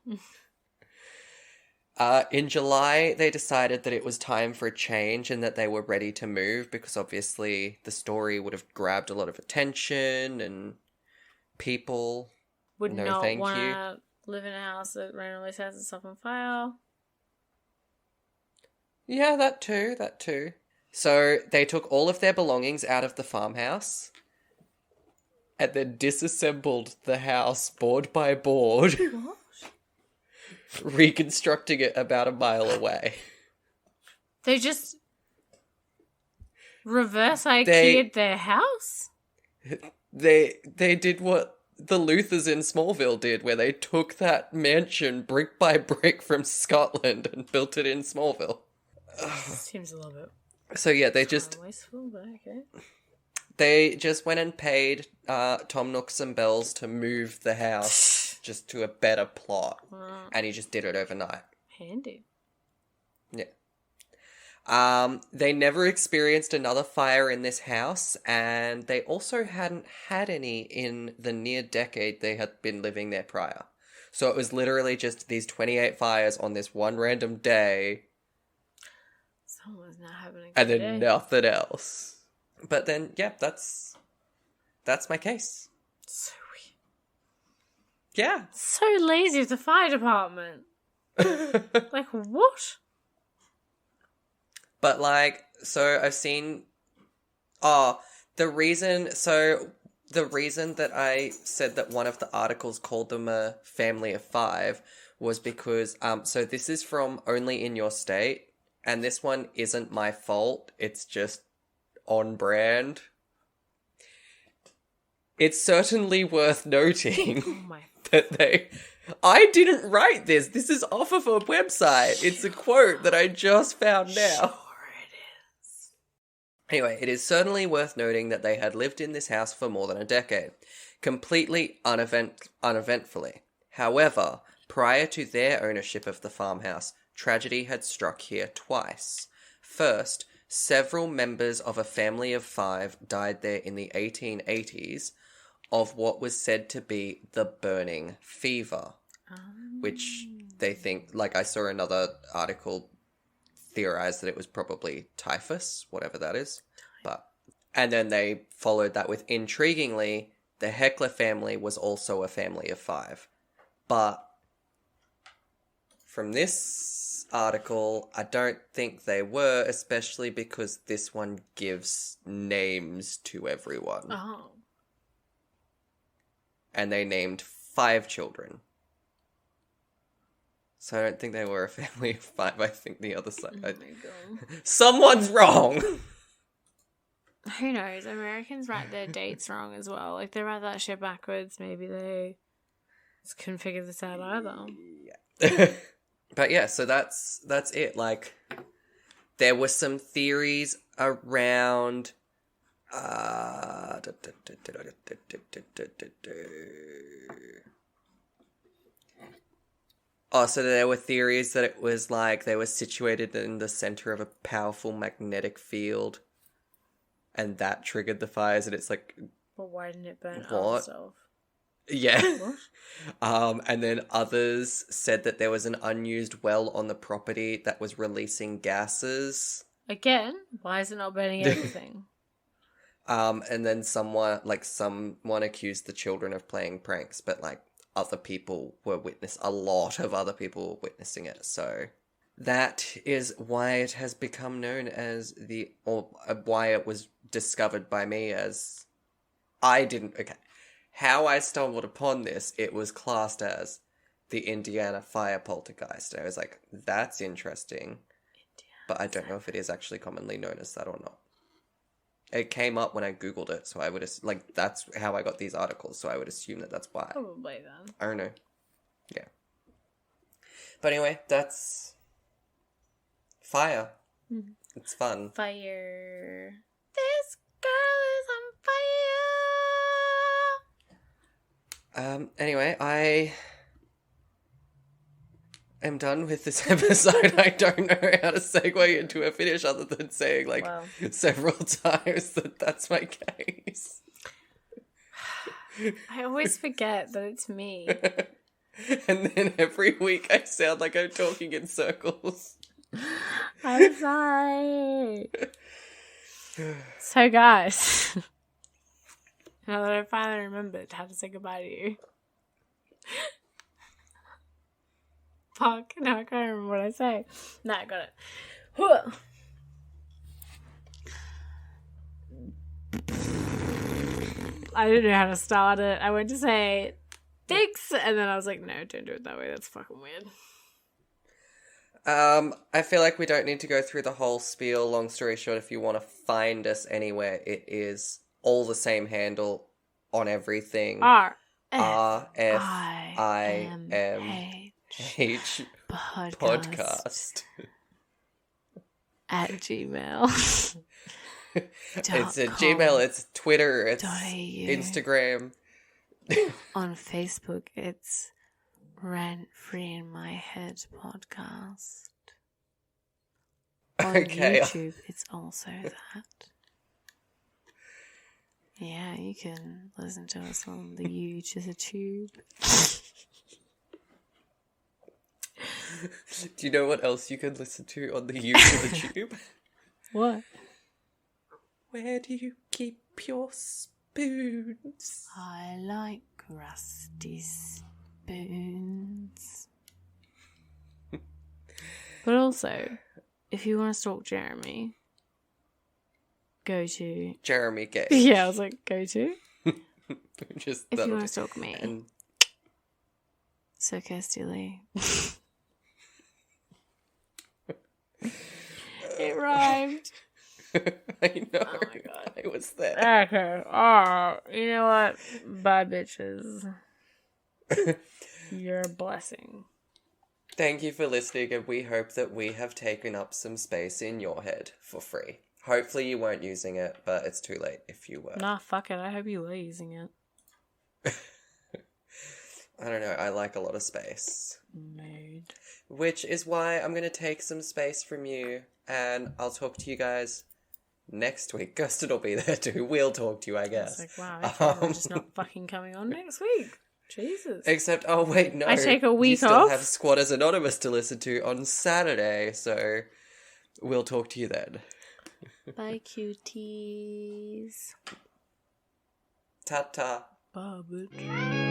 In July, they decided that it was time for a change and that they were ready to move because obviously the story would have grabbed a lot of attention and people. Would no, not thank want you. to live in a house that randomly sets itself on fire. Yeah, that too. So they took all of their belongings out of the farmhouse and then disassembled the house board by board. What? Reconstructing it about a mile away. They just reverse IKEA'd their house? They did what the Luthers in Smallville did, where they took that mansion brick by brick from Scotland and built it in Smallville. Seems a little bit So yeah, they just wasteful, but okay. They just went and paid Tom Nook some bells to move the house just to a better plot. And he just did it overnight. Handy. Yeah. They never experienced another fire in this house, and they also hadn't had any in the near decade they had been living there prior. So it was literally just these 28 fires on this one random day. Someone's not having a good And then day. nothing else. But then, yeah, that's my case. So weird. Yeah. So lazy of the fire department. Like, what? But, like, so I've seen... the reason that I said that one of the articles called them a family of 5 was because, so this is from Only in Your State, and this one isn't my fault, it's just on brand. It's certainly worth noting Oh my. that I didn't write this. This is off of a website. It's a quote that I just found now. Sure it is. Anyway, it is certainly worth noting that they had lived in this house for more than a decade, completely uneventfully. However, prior to their ownership of the farmhouse, tragedy had struck here twice. First, several members of a family of 5 died there in the 1880s of what was said to be the burning fever, which they think, like I saw another article theorize that it was probably typhus, whatever that is. And then they followed that with, intriguingly, the Heckler family was also a family of 5. But from this article, I don't think they were, especially because this one gives names to everyone. Oh. And they named 5 children. So I don't think they were a family of 5. I think the other side. Oh my god. Someone's wrong! Who knows? Americans write their dates wrong as well. Like, they write that shit backwards. Maybe they just couldn't figure this out either. Yeah. But yeah, so that's it. Like, there were some theories around... Oh, so there were theories that it was like they were situated in the center of a powerful magnetic field, and that triggered the fires. And it's like, But why didn't it burn What? itself? yeah. What? And then others said that there was an unused well on the property that was releasing gases. Again, why is it not burning everything? And then someone accused the children of playing pranks, but like other people were a lot of other people were witnessing it. So that is why it has become known as why it was discovered by me as how I stumbled upon this, it was classed as the Indiana fire poltergeist. And I was like, that's interesting. But I don't know if it is actually commonly known as that or not. It came up when I Googled it, so I would that's how I got these articles, so I would assume that that's why. Probably then. I don't know. Yeah. But anyway, that's fire. Mhm. It's fun. Fire. This girl is on fire. Anyway, I am done with this episode. I don't know how to segue into a finish other than saying, Wow. several times that that's my case. I always forget that it's me. And then every week I sound like I'm talking in circles. I'm sorry. So, guys, now that I finally remembered how to say goodbye to you. Fuck, now I can't remember what I say. No, I got it. Whew. I didn't know how to start it. I went to say thanks, and then I was like, no, don't do it that way. That's fucking weird. I feel like we don't need to go through the whole spiel. Long story short, if you want to find us anywhere, it is all the same handle on everything. RFIMH podcast. At Gmail. It's a Gmail, it's Twitter, it's Instagram. On Facebook, it's Rent Free in My Head podcast. On YouTube, it's also that. Yeah, you can listen to us on the YouTube. Do you know what else you can listen to on the YouTube? What? Where do you keep your spoons? I like rusty spoons. But also, if you want to stalk Jeramie, go to... Jeramie Gay. Yeah, I was like, go to? Just if you want to stalk me. And... So Kirsty Lee. It rhymed. I know. Oh my god. I was there. Okay. Oh, you know what? Bye, bitches. You're a blessing. Thank you for listening, and we hope that we have taken up some space in your head for free. Hopefully you weren't using it, but it's too late if you were. Nah, fuck it. I hope you were using it. I don't know. I like a lot of space. Mood. Which is why I'm going to take some space from you, and I'll talk to you guys next week. Kirstyn will be there too. We'll talk to you, I guess. It's like, wow, I'm just not fucking coming on next week. Jesus. Except, oh wait, no. I take a week you still off. have Squatters Anonymous to listen to on Saturday, so we'll talk to you then. Bye, cuties. Ta-ta. Bye, bitch.